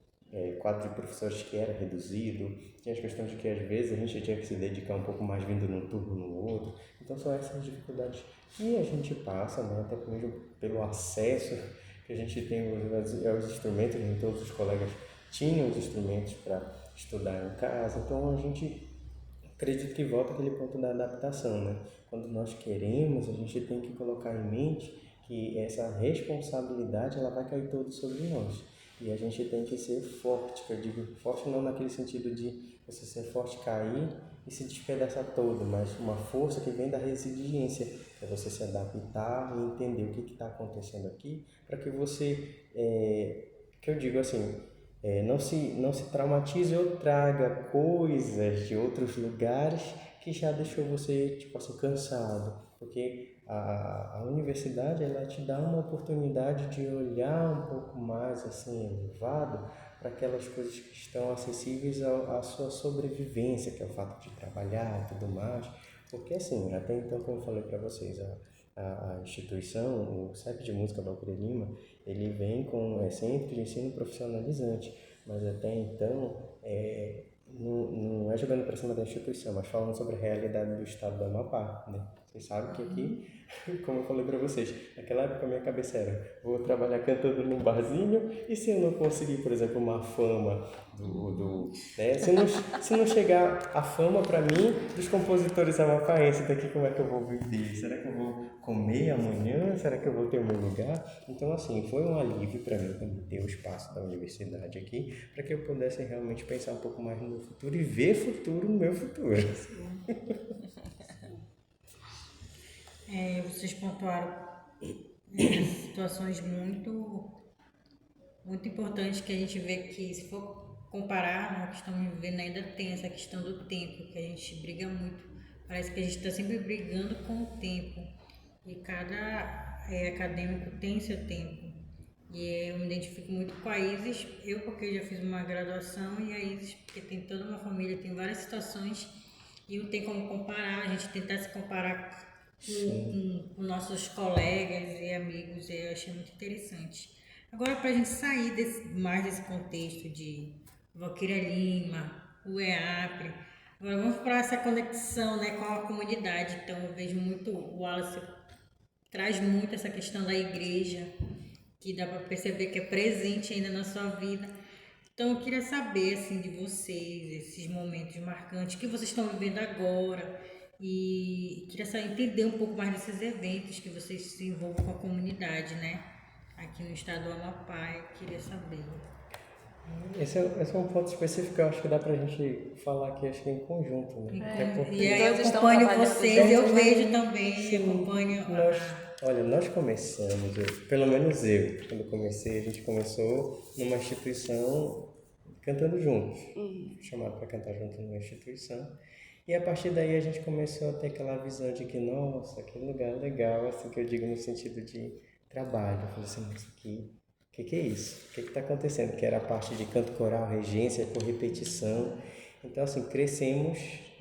quadro de professores que era reduzido, tinha as questões de que às vezes a gente tinha que se dedicar um pouco mais vindo num turno no outro, então são essas dificuldades que a gente passa, né, até mesmo pelo acesso que a gente tem aos instrumentos, nem todos os colegas tinham os instrumentos para estudar em casa, então a gente acredito que volta aquele ponto da adaptação, né? Quando nós queremos, a gente tem que colocar em mente que essa responsabilidade ela vai cair toda sobre nós. E a gente tem que ser forte, que eu digo forte não naquele sentido de você ser forte, cair e se despedaçar todo, mas uma força que vem da resiliência, que é você se adaptar e entender o que está acontecendo aqui, para que você, que eu digo assim, não se traumatize ou traga coisas de outros lugares que já deixou você, tipo assim, cansado, porque a universidade ela te dá uma oportunidade de olhar um pouco mais assim elevado para aquelas coisas que estão acessíveis à sua sobrevivência, que é o fato de trabalhar e tudo mais, porque assim, até então, como eu falei para vocês, a instituição, o CEP de Música Valquíria Lima, ele vem com centro de ensino profissionalizante, mas até então não é jogando para cima da instituição, mas falando sobre a realidade do estado do Amapá, né? Vocês sabem que aqui, como eu falei para vocês, naquela época a minha cabeça era, vou trabalhar cantando num barzinho, e se eu não conseguir, por exemplo, uma fama né? Se não chegar a fama para mim dos compositores amapaenses daqui, como é que eu vou viver? Será que eu vou comer amanhã? Será que eu vou ter o meu lugar? Então, assim, foi um alívio para mim quando ter o espaço da universidade aqui, para que eu pudesse realmente pensar um pouco mais no meu futuro e ver futuro no meu futuro. Vocês pontuaram situações muito importantes que a gente vê que, se for comparar, né, o que estamos vivendo ainda tem essa questão do tempo, que a gente briga muito. Parece que a gente está sempre brigando com o tempo. E cada acadêmico tem seu tempo. E eu me identifico muito com a Isis, eu porque eu já fiz uma graduação, e a Isis porque tem toda uma família, tem várias situações, e não tem como comparar, a gente tentar se comparar com nossos colegas e amigos, eu achei muito interessante. Agora, para a gente sair mais desse contexto de Valquíria Lima, o EAPRE, agora vamos para essa conexão, né, com a comunidade. Então, eu vejo muito, o Wallace traz muito essa questão da igreja, que dá para perceber que é presente ainda na sua vida. Então, eu queria saber, assim, de vocês, esses momentos marcantes que vocês estão vivendo agora, e queria entender um pouco mais desses eventos que vocês se envolvem com a comunidade, né? Aqui no estado do Amapá, eu queria saber. Esse é um ponto específico que eu acho que dá pra gente falar aqui, acho que em conjunto, né? E aí eu Todos estão acompanho trabalhando vocês, juntos, eu né? vejo também, acompanho. Olha, nós começamos, pelo menos eu, quando comecei, a gente começou numa instituição cantando juntos, chamado para cantar junto numa instituição, e a partir daí a gente começou a ter aquela visão de que, nossa, que lugar legal, assim que eu digo no sentido de trabalho. Eu falei assim, mas que é isso? O que está acontecendo? Que era a parte de canto coral, regência, com repetição. Então, assim, crescemos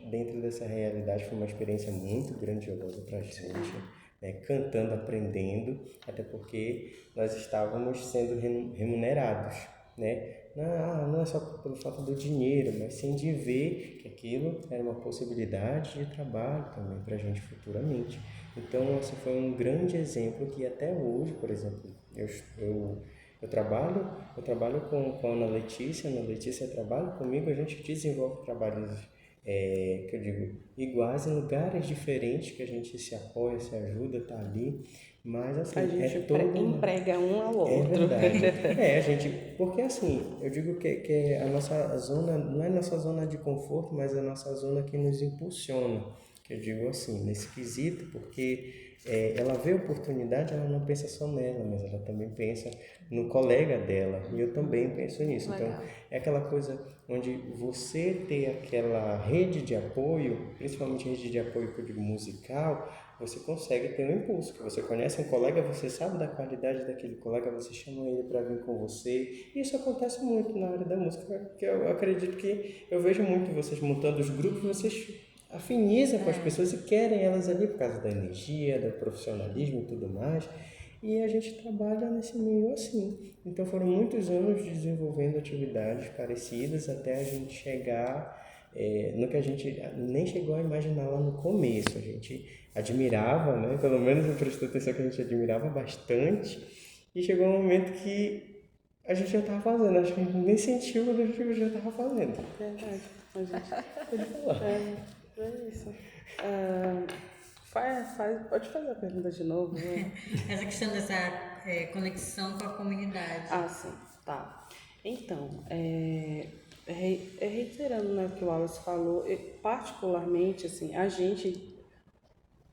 dentro dessa realidade foi uma experiência muito grandiosa para a gente, né? Cantando, aprendendo, até porque nós estávamos sendo remunerados, né? Não é só pelo fato do dinheiro, mas sim de ver que aquilo era uma possibilidade de trabalho também para a gente futuramente. Então, esse foi um grande exemplo que até hoje, por exemplo, eu trabalho com a Ana Letícia trabalha comigo, a gente desenvolve trabalhos, que eu digo, iguais em lugares diferentes, que a gente se apoia, se ajuda, tá ali, mas assim, A gente todo emprega um ao é outro. verdade. A gente, porque assim, eu digo que a nossa zona, não é nossa zona de conforto, mas é a nossa zona que nos impulsiona, que eu digo assim, nesse quesito, porque ela vê oportunidade, ela não pensa só nela, mas ela também pensa no colega dela, e eu também penso nisso. Então, Legal. é aquela coisa onde você ter aquela rede de apoio, principalmente rede de apoio que eu digo musical, você consegue ter um impulso, que você conhece um colega, você sabe da qualidade daquele colega, você chama ele para vir com você. E isso acontece muito na área da música, porque eu acredito que eu vejo muito vocês montando os grupos, vocês afinizam com as pessoas e querem elas ali por causa da energia, do profissionalismo e tudo mais. E a gente trabalha nesse meio assim. Então foram muitos anos desenvolvendo atividades parecidas até a gente chegar no que a gente nem chegou a imaginar lá no começo. A gente admirava, né? Pelo menos eu prestei atenção que a gente admirava bastante. E chegou um momento que a gente já estava fazendo. Acho que a gente nem sentiu quando a gente já estava fazendo. Verdade. A gente Pode falar. é isso. Pode fazer a pergunta de novo, né? Essa questão dessa conexão com a comunidade. Ah, sim, tá. Então, reiterando, né, o que o Wallace falou, particularmente, assim, a gente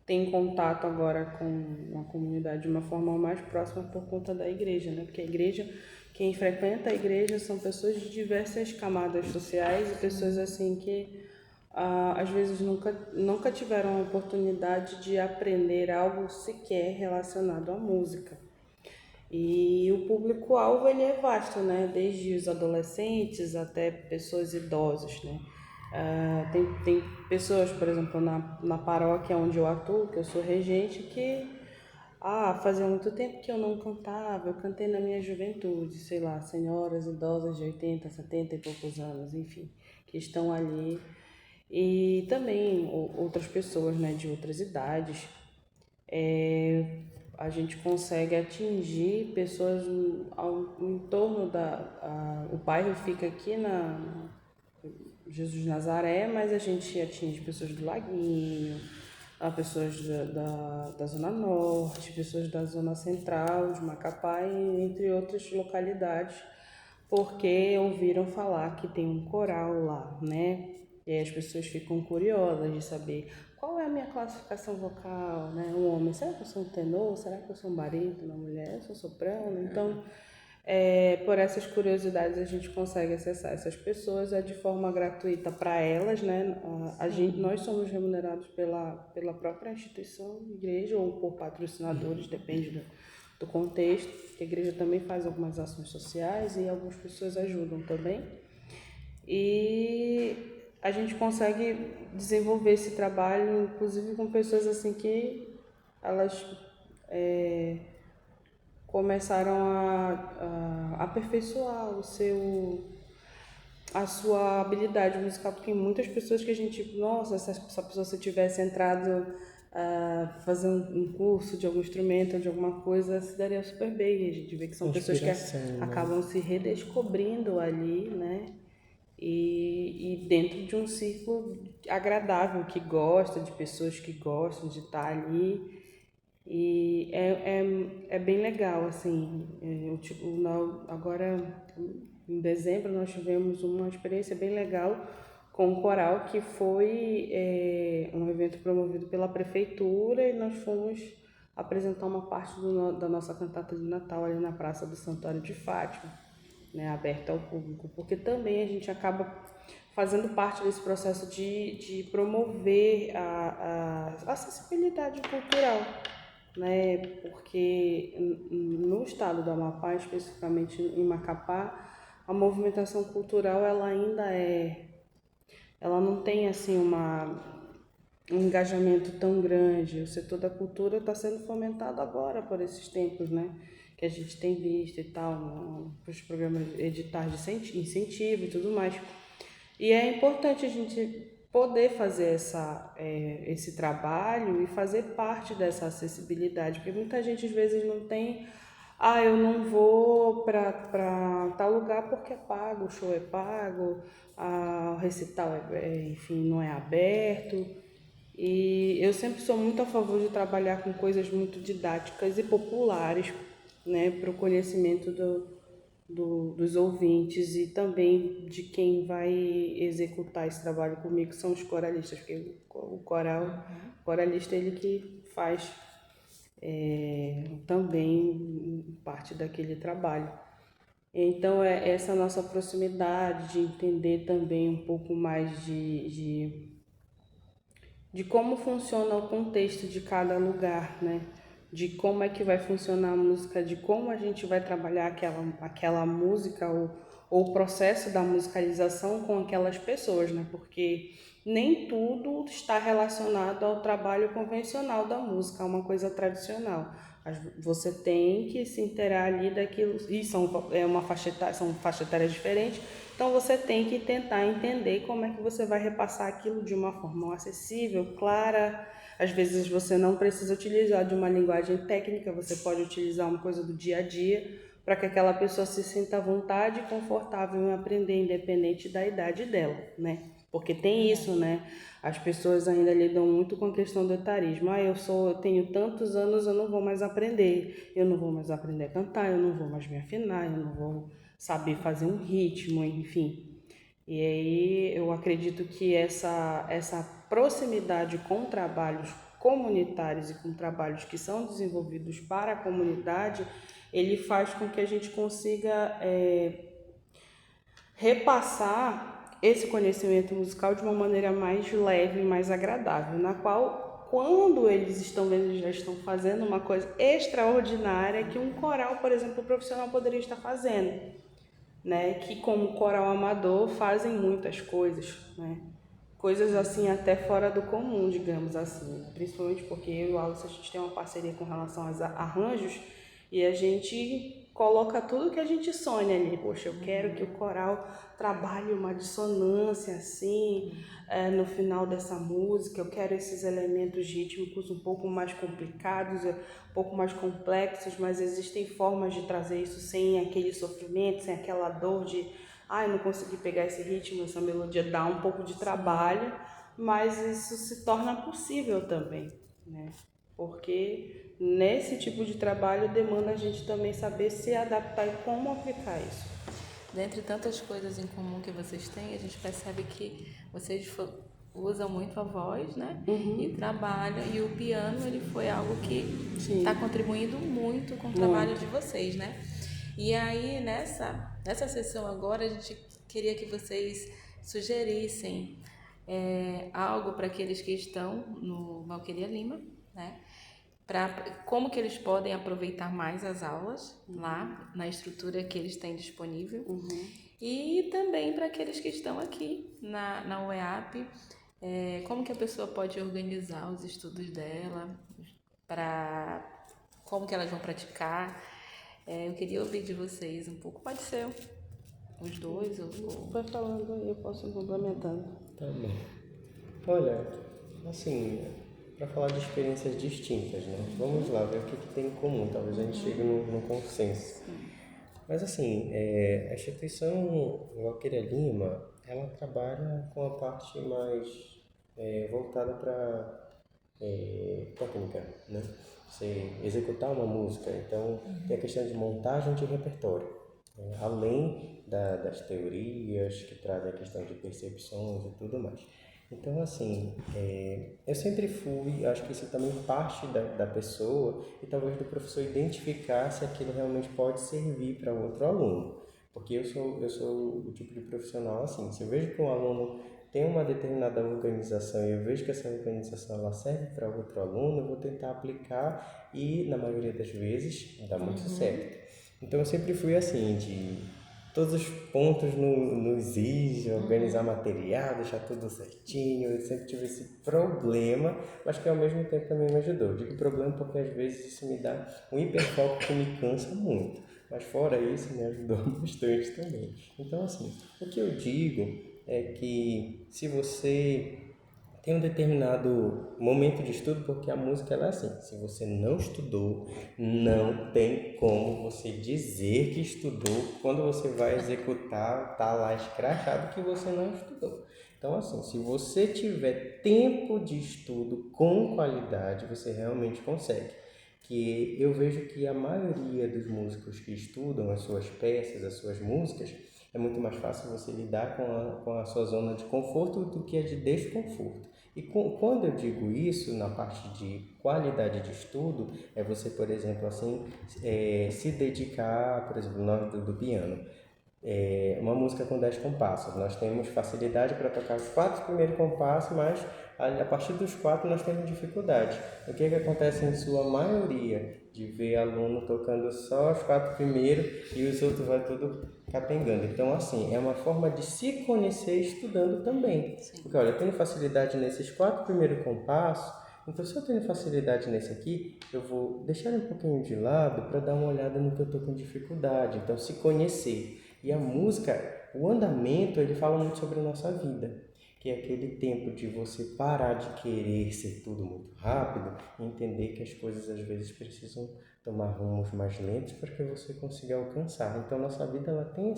tem contato agora com a comunidade de uma forma mais próxima por conta da igreja, né? Porque a igreja, quem frequenta a igreja são pessoas de diversas camadas sociais e pessoas assim que às vezes nunca tiveram a oportunidade de aprender algo sequer relacionado à música. E o público-alvo ele é vasto, né? Desde os adolescentes até pessoas idosas, né? Tem pessoas, por exemplo, na paróquia onde eu atuo, que eu sou regente, que fazia muito tempo que eu não cantava, eu cantei na minha juventude, sei lá, senhoras idosas de 80, 70 e poucos anos, enfim, que estão ali. E também outras pessoas, né, de outras idades. A gente consegue atingir pessoas em torno o bairro fica aqui na Jesus de Nazaré, mas a gente atinge pessoas do Laguinho, pessoas da Zona Norte, pessoas da Zona Central, de Macapá, e entre outras localidades, porque ouviram falar que tem um coral lá, né? E aí as pessoas ficam curiosas de saber qual é a minha classificação vocal, né? Um homem, será que eu sou um tenor? Será que eu sou um barítono? Uma mulher? Eu sou soprano? Então, por essas curiosidades a gente consegue acessar essas pessoas de forma gratuita para elas, né? Nós somos remunerados pela própria instituição, igreja, ou por patrocinadores, depende do contexto. A igreja também faz algumas ações sociais e algumas pessoas ajudam também. E a gente consegue desenvolver esse trabalho, inclusive com pessoas assim que elas começaram a aperfeiçoar a sua habilidade musical, porque tem muitas pessoas que a gente, nossa, se essa pessoa se tivesse entrado fazer um curso de algum instrumento ou de alguma coisa, se daria super bem. A gente vê que são pessoas que acabam se redescobrindo ali, né? E dentro de um círculo agradável, que gosta, de pessoas que gostam de estar ali. E é bem legal, assim. Agora, em dezembro, nós tivemos uma experiência bem legal com o coral, que foi um evento promovido pela prefeitura, e nós fomos apresentar uma parte da nossa cantata de Natal ali na Praça do Santuário de Fátima, né, aberta ao público, porque também a gente acaba fazendo parte desse processo de promover a acessibilidade cultural, né, porque no estado do Amapá, especificamente em Macapá, a movimentação cultural ela ainda é ela não tem assim um engajamento tão grande. O setor da cultura está sendo fomentado agora por esses tempos, né? Que a gente tem visto e tal, os programas editais de incentivo e tudo mais. E é importante a gente poder fazer esse trabalho e fazer parte dessa acessibilidade, porque muita gente às vezes não tem, eu não vou para tal lugar porque é pago, o show é pago, o recital enfim, não é aberto. E eu sempre sou muito a favor de trabalhar com coisas muito didáticas e populares, né, para o conhecimento dos ouvintes e também de quem vai executar esse trabalho comigo, são os coralistas, porque o coralista ele que faz também parte daquele trabalho. Então é essa nossa proximidade de entender também um pouco mais de como funciona o contexto de cada lugar, né? De como é que vai funcionar a música, de como a gente vai trabalhar aquela música ou o processo da musicalização com aquelas pessoas, né? Porque nem tudo está relacionado ao trabalho convencional da música, a uma coisa tradicional. Você tem que se inteirar ali daquilo, e são faixa etárias diferentes, então você tem que tentar entender como é que você vai repassar aquilo de uma forma acessível, clara. Às vezes você não precisa utilizar de uma linguagem técnica, você pode utilizar uma coisa do dia a dia para que aquela pessoa se sinta à vontade e confortável em aprender, independente da idade dela, né? Porque tem isso, né? As pessoas ainda lidam muito com a questão do etarismo. Eu tenho tantos anos, eu não vou mais aprender. Eu não vou mais aprender a cantar, eu não vou mais me afinar, eu não vou saber fazer um ritmo, enfim. E aí eu acredito que essa proximidade com trabalhos comunitários e com trabalhos que são desenvolvidos para a comunidade, ele faz com que a gente consiga repassar esse conhecimento musical de uma maneira mais leve e mais agradável, na qual, quando eles estão vendo, eles já estão fazendo uma coisa extraordinária que um coral, por exemplo, profissional poderia estar fazendo, né? Que como coral amador fazem muitas coisas, né? Coisas assim até fora do comum, digamos assim, principalmente porque eu e o Wallace, a gente tem uma parceria com relação aos arranjos e a gente coloca tudo que a gente sonha ali. Poxa, eu quero que o coral trabalhe uma dissonância assim, no final dessa música, eu quero esses elementos rítmicos um pouco mais complicados, um pouco mais complexos, mas existem formas de trazer isso sem aquele sofrimento, sem aquela dor de eu não consegui pegar esse ritmo, essa melodia, dá um pouco de trabalho, mas isso se torna possível também, né? Porque nesse tipo de trabalho demanda a gente também saber se adaptar e como aplicar isso. Dentre tantas coisas em comum que vocês têm, a gente percebe que vocês usam muito a voz, né? E trabalham, e o piano ele foi algo que está contribuindo muito com o trabalho de vocês, né? E aí, nessa sessão agora, a gente queria que vocês sugerissem algo para aqueles que estão no Valquíria Lima, né? Como que eles podem aproveitar mais as aulas lá, na estrutura que eles têm disponível. E também para aqueles que estão aqui na UEAP, como que a pessoa pode organizar os estudos dela, como que elas vão praticar. Eu queria ouvir de vocês um pouco, pode ser os dois ou... Vai falando aí, eu posso ir complementando. Tá bom. Olha, assim, para falar de experiências distintas, né? Vamos lá ver o que tem em comum, talvez a gente chegue num consenso. Mas assim, a instituição Valquíria Lima, ela trabalha com a parte mais voltada para técnica, né? Você executar uma música, então tem a questão de montagem de repertório, além das teorias que trazem a questão de percepções e tudo mais. Então, assim, eu sempre fui, acho que isso também parte da pessoa e talvez do professor identificar se aquilo realmente pode servir para outro aluno. Porque eu sou o tipo de profissional assim, se eu vejo que um aluno tem uma determinada organização e eu vejo que essa organização ela serve para outro aluno, eu vou tentar aplicar e, na maioria das vezes, dá muito certo. Então, eu sempre fui assim, de todos os pontos nos is, organizar material, deixar tudo certinho. Eu sempre tive esse problema, mas que ao mesmo tempo também me ajudou. Eu digo problema porque às vezes isso me dá um hiperfoco que me cansa muito. Mas fora isso, me ajudou bastante também. Então, assim, o que eu digo é que se você tem um determinado momento de estudo, porque a música ela é assim, se você não estudou, não tem como você dizer que estudou quando você vai executar, tá lá escrachado que você não estudou. Então, assim, se você tiver tempo de estudo com qualidade, você realmente consegue. Que eu vejo que a maioria dos músicos que estudam as suas peças, as suas músicas, é muito mais fácil você lidar com a sua zona de conforto do que a de desconforto. E quando eu digo isso, na parte de qualidade de estudo, é você, por exemplo, assim, se dedicar, por exemplo, nós do piano. Uma música com 10 compassos. Nós temos facilidade para tocar os 4 primeiros compassos, mas a partir dos 4 nós temos dificuldade. O que acontece em sua maioria de ver aluno tocando só os 4 primeiros e os outros vai tudo capengando. Então, assim, é uma forma de se conhecer estudando também. Sim. Porque, olha, eu tenho facilidade nesses 4 primeiros compassos, então se eu tenho facilidade nesse aqui, eu vou deixar um pouquinho de lado para dar uma olhada no que eu estou com dificuldade. Então, se conhecer. E a música, o andamento, ele fala muito sobre a nossa vida, que é aquele tempo de você parar de querer ser tudo muito rápido e entender que as coisas às vezes precisam tomar rumos mais lentos para que você consiga alcançar. Então, nossa vida, ela tem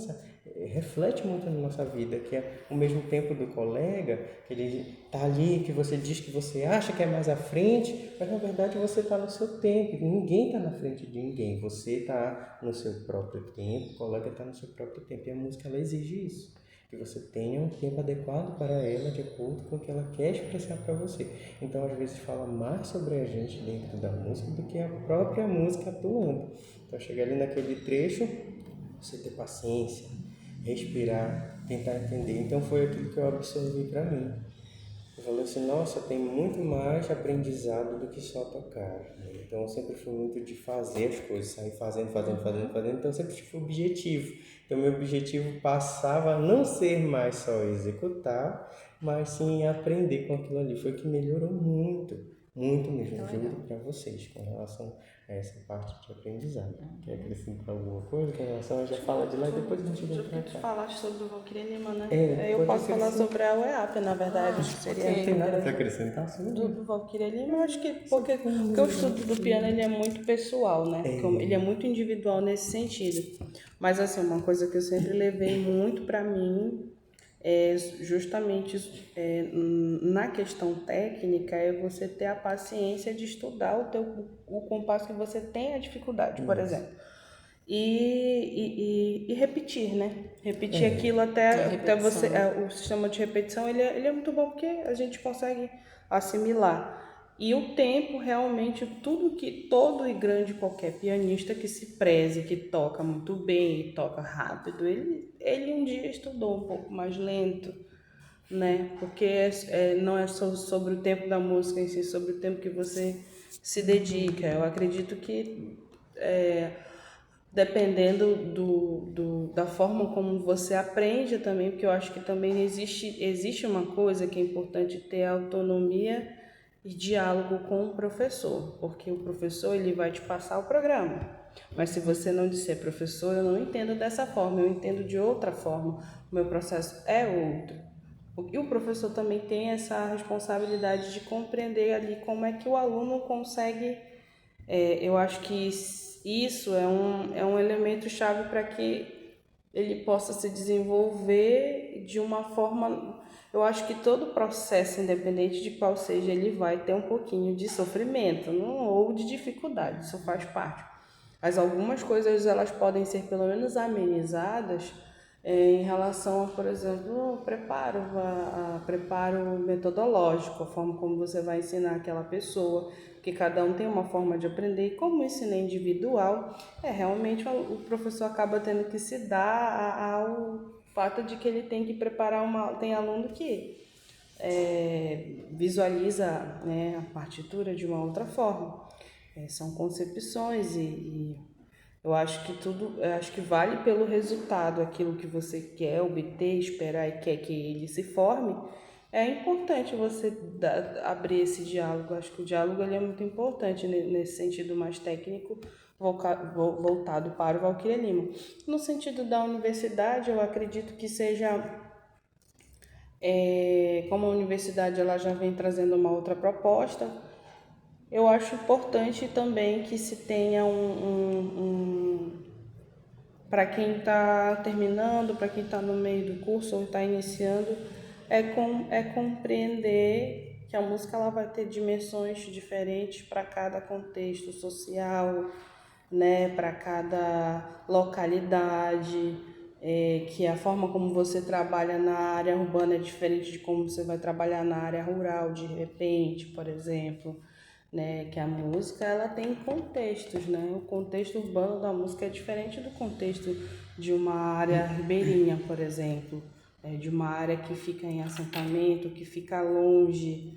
reflete muito na nossa vida, que é o mesmo tempo do colega, que ele está ali, que você diz que você acha que é mais à frente, mas na verdade você está no seu tempo, ninguém está na frente de ninguém, você está no seu próprio tempo, o colega está no seu próprio tempo, e a música ela exige isso, que você tenha um tempo adequado para ela, de acordo com o que ela quer expressar para você. Então, às vezes, fala mais sobre a gente dentro da música do que a própria música atuando. Então, chegar ali naquele trecho, você ter paciência, respirar, tentar entender. Então, foi aquilo que eu absorvi para mim. Eu falei assim, nossa, tem muito mais aprendizado do que só tocar. Então, eu sempre fui muito de fazer as coisas, sair fazendo. Então, eu sempre tive um objetivo. Então, meu objetivo passava a não ser mais só executar, mas sim aprender com aquilo ali. Foi o que melhorou muito, muito mesmo, juro para vocês, com relação a essa parte de aprendizado. Quer acrescentar alguma coisa com relação? Já fala de lá e depois a gente vem para Tu cá. falaste sobre o Valquíria Lima, né? É, Eu pode posso falar acrescentar. sobre a UEAP, na verdade. Seria Não tem nada para interessante. acrescentar sobre Do Valquíria Lima, eu acho que porque o estudo do piano ele é muito pessoal, né? Ele é muito individual nesse sentido. Mas assim, uma coisa que eu sempre levei muito para mim é justamente na questão técnica é você ter a paciência de estudar o compasso que você tem a dificuldade, por exemplo. E repetir, né? Repetir aquilo até você. O sistema de repetição ele é muito bom porque a gente consegue assimilar. E o tempo, realmente, todo e grande qualquer pianista que se preze, que toca muito bem e toca rápido, ele um dia estudou um pouco mais lento, né? Porque não é só sobre o tempo da música em si, sobre o tempo que você se dedica. Eu acredito que dependendo da forma como você aprende também, porque eu acho que também existe uma coisa que é importante ter autonomia e diálogo com o professor, porque o professor ele vai te passar o programa, mas se você não disser professor, eu não entendo dessa forma, eu entendo de outra forma, o meu processo é outro. E o professor também tem essa responsabilidade de compreender ali como é que o aluno consegue. Eu acho que isso é um elemento chave para que ele possa se desenvolver de uma forma. Eu acho que todo processo, independente de qual seja, ele vai ter um pouquinho de sofrimento, ou de dificuldade, isso faz parte. Mas algumas coisas elas podem ser pelo menos amenizadas em relação a, por exemplo, preparo metodológico, a forma como você vai ensinar aquela pessoa, porque cada um tem uma forma de aprender, e como o ensino é individual, realmente o professor acaba tendo que se dar ao fato de que ele tem que preparar tem aluno que visualiza, né, a partitura de uma outra forma. São concepções e Eu acho que eu acho que vale pelo resultado, aquilo que você quer obter, esperar e quer que ele se forme. É importante você abrir esse diálogo. Eu acho que o diálogo ele é muito importante nesse sentido mais técnico, voltado para o Valquíria Lima. No sentido da universidade, eu acredito que seja, como a universidade ela já vem trazendo uma outra proposta, eu acho importante também que se tenha para quem está terminando, para quem está no meio do curso ou está iniciando, é compreender que a música ela vai ter dimensões diferentes para cada contexto social, né, para cada localidade, que a forma como você trabalha na área urbana é diferente de como você vai trabalhar na área rural, de repente, por exemplo, né, que a música ela tem contextos, né? O contexto urbano da música é diferente do contexto de uma área ribeirinha, por exemplo, de uma área que fica em assentamento, que fica longe,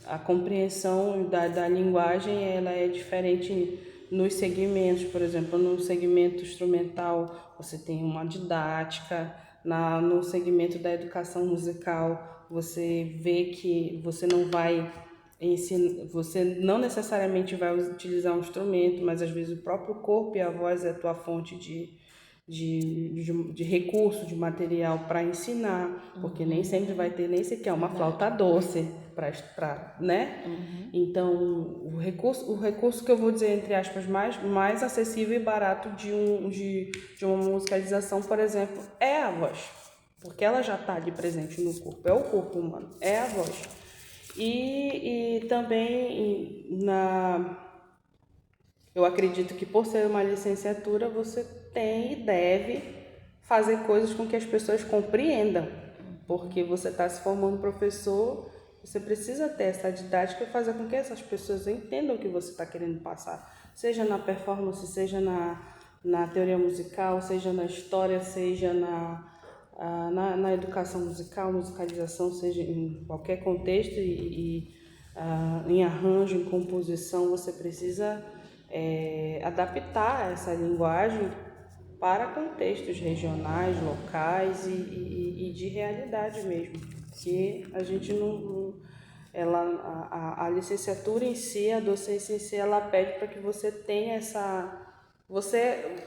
a compreensão da linguagem ela é diferente nos segmentos, por exemplo, no segmento instrumental você tem uma didática, no segmento da educação musical você vê que você não vai ensinar, você não necessariamente vai utilizar um instrumento, mas às vezes o próprio corpo e a voz é a tua fonte de recurso, de material para ensinar, porque nem sempre vai ter nem sequer uma flauta doce para, né? Então, o recurso que eu vou dizer, entre aspas, mais acessível e barato de uma musicalização, por exemplo, é a voz, porque ela já está ali presente no corpo, é o corpo humano, é a voz. E também eu acredito que por ser uma licenciatura você tem e deve fazer coisas com que as pessoas compreendam, porque você está se formando professor, você precisa ter essa didática e fazer com que essas pessoas entendam o que você está querendo passar, seja na performance, seja na teoria musical, seja na história, seja na educação musical, musicalização, seja em qualquer contexto em arranjo, em composição, você precisa adaptar essa linguagem para contextos regionais, locais e de realidade mesmo, que a gente a licenciatura em si, a docência em si, ela pede para que você tenha o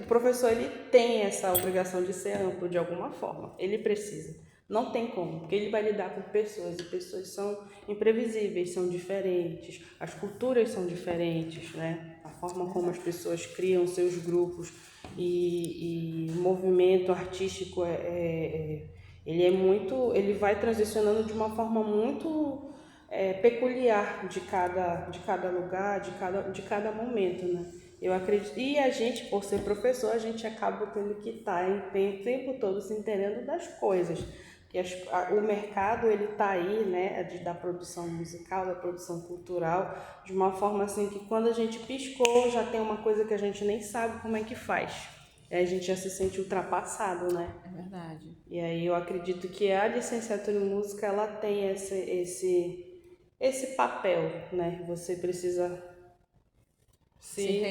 professor ele tem essa obrigação de ser amplo de alguma forma, ele precisa, não tem como, porque ele vai lidar com pessoas, e pessoas são imprevisíveis, são diferentes, as culturas são diferentes, né? A forma como as pessoas criam seus grupos e o movimento artístico ele vai transicionando de uma forma muito peculiar de cada lugar, de cada momento, né? Eu acredito, e a gente, por ser professor, a gente acaba tendo que estar o tempo todo se entendendo das coisas, que o mercado ele está aí, né, da produção musical, da produção cultural, de uma forma assim que quando a gente piscou já tem uma coisa que a gente nem sabe como é que faz. A gente já se sente ultrapassado, né? É verdade. E aí eu acredito que a licenciatura em música ela tem esse papel, né? Você precisa se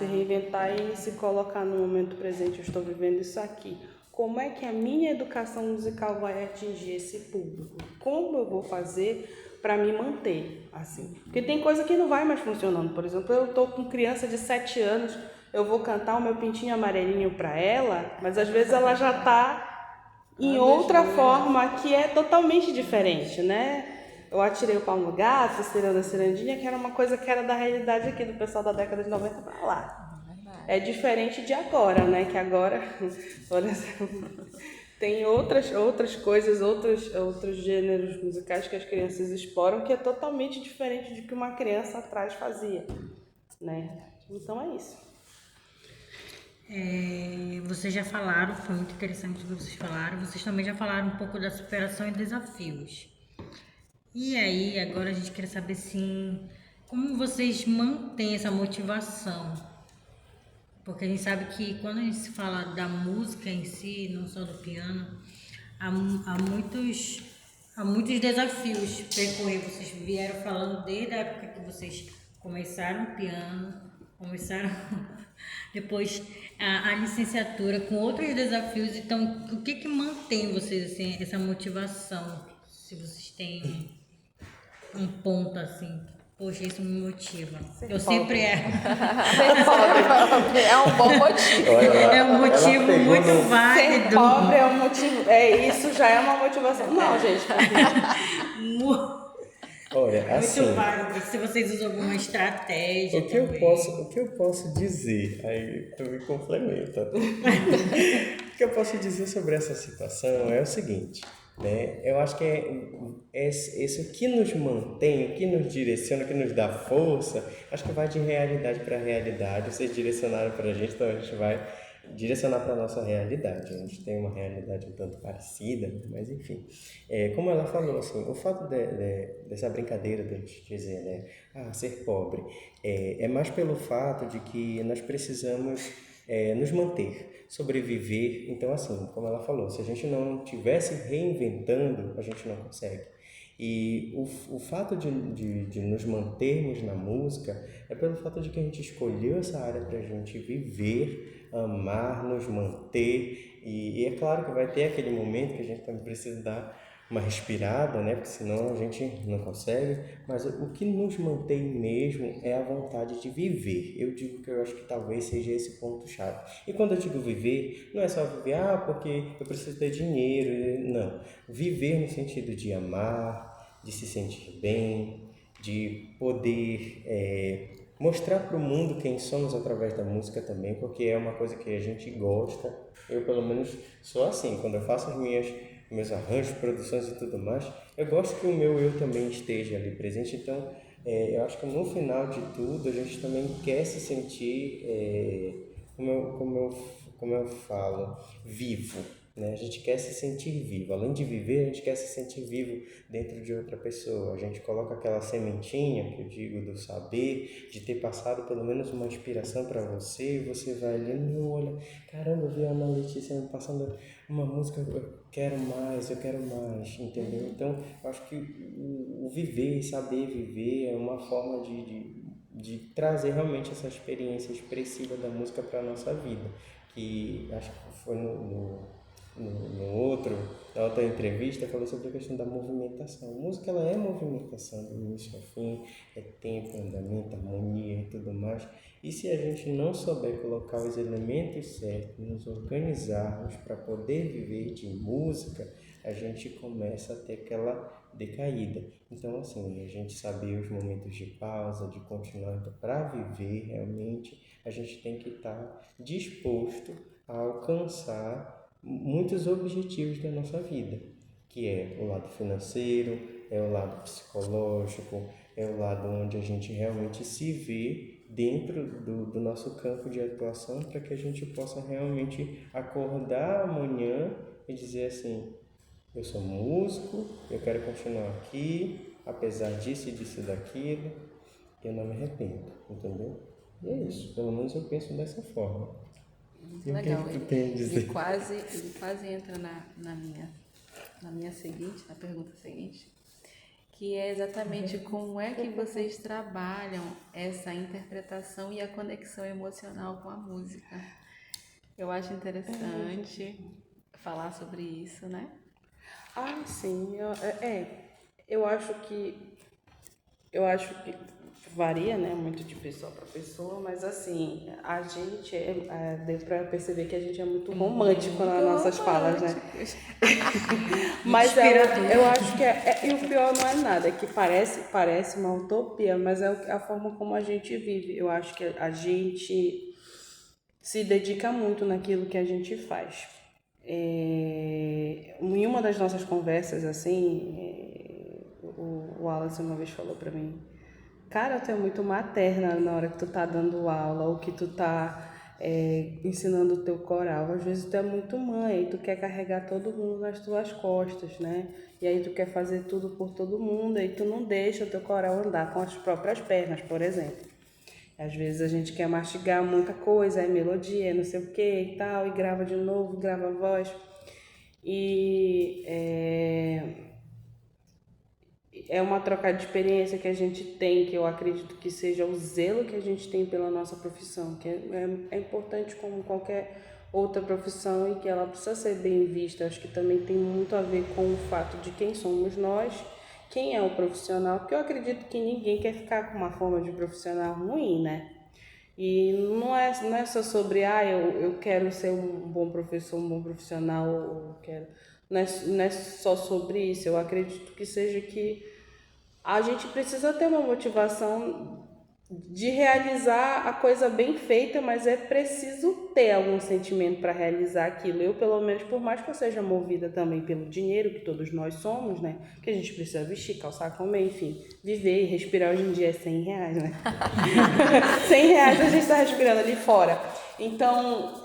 reinventar e se colocar no momento presente. Eu estou vivendo isso aqui. Como é que a minha educação musical vai atingir esse público? Como eu vou fazer para me manter assim? Porque tem coisa que não vai mais funcionando. Por exemplo, eu estou com criança de 7 anos, eu vou cantar o meu pintinho amarelinho para ela, mas às vezes ela já está em outra forma que é totalmente diferente, né? Eu atirei o pau no gato, ciranda, cirandinha, que era uma coisa que era da realidade aqui do pessoal da década de 90 para lá. É diferente de agora, né? Que agora, por exemplo, tem outras coisas, outros gêneros musicais que as crianças exploram que é totalmente diferente do que uma criança atrás fazia, né? Então é isso. Vocês já falaram, foi muito interessante o que vocês falaram. Vocês também já falaram um pouco da superação e desafios. E aí, agora a gente quer saber, assim, como vocês mantêm essa motivação? Porque a gente sabe que quando a gente se fala da música em si, não só do piano, há muitos desafios percorrer. Vocês vieram falando desde a época que vocês começaram o piano, Começaram depois a licenciatura com outros desafios. Então, o que que mantém vocês, assim, essa motivação? Se vocês têm um ponto assim, poxa, isso me motiva. Eu sempre erro. Ser pobre é um bom motivo. É um motivo pegou muito no- Ser válido. pobre é um motivo. Isso já é uma motivação. Não, gente. Olha, assim, Muito válido. Se vocês usam alguma estratégia o que eu também. posso dizer, aí tu me complementa. O que eu posso dizer sobre essa situação é o seguinte, né? Eu acho que é esse o que nos mantém, o que nos direciona, o que nos dá força, acho que vai de realidade para realidade. Vocês direcionaram para a gente, então a gente vai direcionar para a nossa realidade. A gente tem uma realidade um tanto parecida, mas enfim. Como ela falou, assim, o fato dessa brincadeira de a gente dizer, né, ser pobre, é mais pelo fato de que nós precisamos nos manter, sobreviver. Então, assim, como ela falou, se a gente não estivesse reinventando, a gente não consegue. E o fato de nos mantermos na música é pelo fato de que a gente escolheu essa área para a gente viver, amar, nos manter. E é claro que vai ter aquele momento que a gente também precisa dar uma respirada, né? Porque senão a gente não consegue. Mas o que nos mantém mesmo é a vontade de viver. Eu digo que eu acho que talvez seja esse ponto-chave. E quando eu digo viver, não é só viver, porque eu preciso ter dinheiro. Não. Viver no sentido de amar, de se sentir bem, de poder mostrar para o mundo quem somos através da música também, porque é uma coisa que a gente gosta. Eu, pelo menos, sou assim. Quando eu faço meus arranjos, produções e tudo mais, eu gosto que o meu eu também esteja ali presente. Então, eu acho que no final de tudo, a gente também quer se sentir, como eu falo, vivo, né? A gente quer se sentir vivo. Além de viver, a gente quer se sentir vivo dentro de outra pessoa. A gente coloca aquela sementinha, que eu digo, do saber, de ter passado pelo menos uma inspiração para você, e você vai ali no olho, caramba, eu vi a Ana Letícia me passando uma música, eu quero mais, entendeu? Então, eu acho que o viver, saber viver é uma forma de trazer realmente essa experiência expressiva da música para a nossa vida, que acho que foi na outra entrevista, falou sobre a questão da movimentação. A música, ela é movimentação do início ao fim, é tempo, andamento, harmonia e tudo mais. E se a gente não souber colocar os elementos certos, nos organizarmos para poder viver de música, a gente começa a ter aquela decaída. Então, assim, a gente saber os momentos de pausa, de continuar. Então, para viver realmente, a gente tem que estar disposto a alcançar muitos objetivos da nossa vida, que é o lado financeiro, é o lado psicológico, é o lado onde a gente realmente se vê dentro do nosso campo de atuação, para que a gente possa realmente acordar amanhã e dizer assim, eu sou músico, eu quero continuar aqui, apesar disso e disso e daquilo, eu não me arrependo, entendeu? E é isso, pelo menos eu penso dessa forma. E Legal. o que tu tem a dizer? Ele quase entra na minha seguinte, na pergunta seguinte, que é exatamente como é que vocês trabalham essa interpretação e a conexão emocional com a música. Eu acho interessante falar sobre isso, né? Sim. Eu acho que varia, né, muito de pessoa para pessoa, mas assim, a gente deu para perceber que a gente é muito romântico nas nossas falas, né? Mas eu acho que e o pior não é nada, é que parece uma utopia, mas é a forma como a gente vive. Eu acho que a gente se dedica muito naquilo que a gente faz. Em uma das nossas conversas, assim, o Wallace uma vez falou pra mim, cara, tu é muito materna na hora que tu tá dando aula ou que tu tá ensinando o teu coral. Às vezes tu é muito mãe e tu quer carregar todo mundo nas tuas costas, né? E aí tu quer fazer tudo por todo mundo e tu não deixa o teu coral andar com as próprias pernas, por exemplo. Às vezes a gente quer mastigar muita coisa, melodia, não sei o que e tal, e grava de novo, grava a voz. E é uma troca de experiência que a gente tem, que eu acredito que seja o zelo que a gente tem pela nossa profissão, que é importante como qualquer outra profissão e que ela precisa ser bem vista. Acho que também tem muito a ver com o fato de quem somos nós, quem é o profissional, porque eu acredito que ninguém quer ficar com uma forma de profissional ruim, né? E não é só sobre, eu quero ser um bom professor, um bom profissional, eu quero... não é só sobre isso. Eu acredito que seja que a gente precisa ter uma motivação de realizar a coisa bem feita, mas é preciso ter algum sentimento para realizar aquilo. Eu, pelo menos, por mais que eu seja movida também pelo dinheiro, que todos nós somos, né? Que a gente precisa vestir, calçar, comer, enfim, viver e respirar. Hoje em dia é R$100, né? R$100 a gente está respirando ali fora. Então,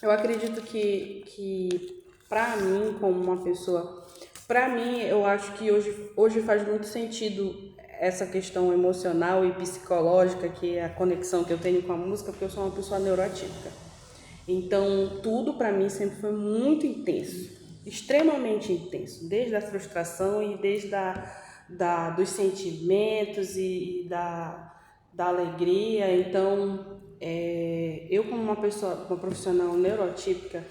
eu acredito que para mim, como uma pessoa... Para mim, eu acho que hoje faz muito sentido essa questão emocional e psicológica, que é a conexão que eu tenho com a música, porque eu sou uma pessoa neurotípica. Então, tudo para mim sempre foi muito intenso, extremamente intenso, desde a frustração e desde dos sentimentos e da alegria. Então, eu como uma profissional neurotípica,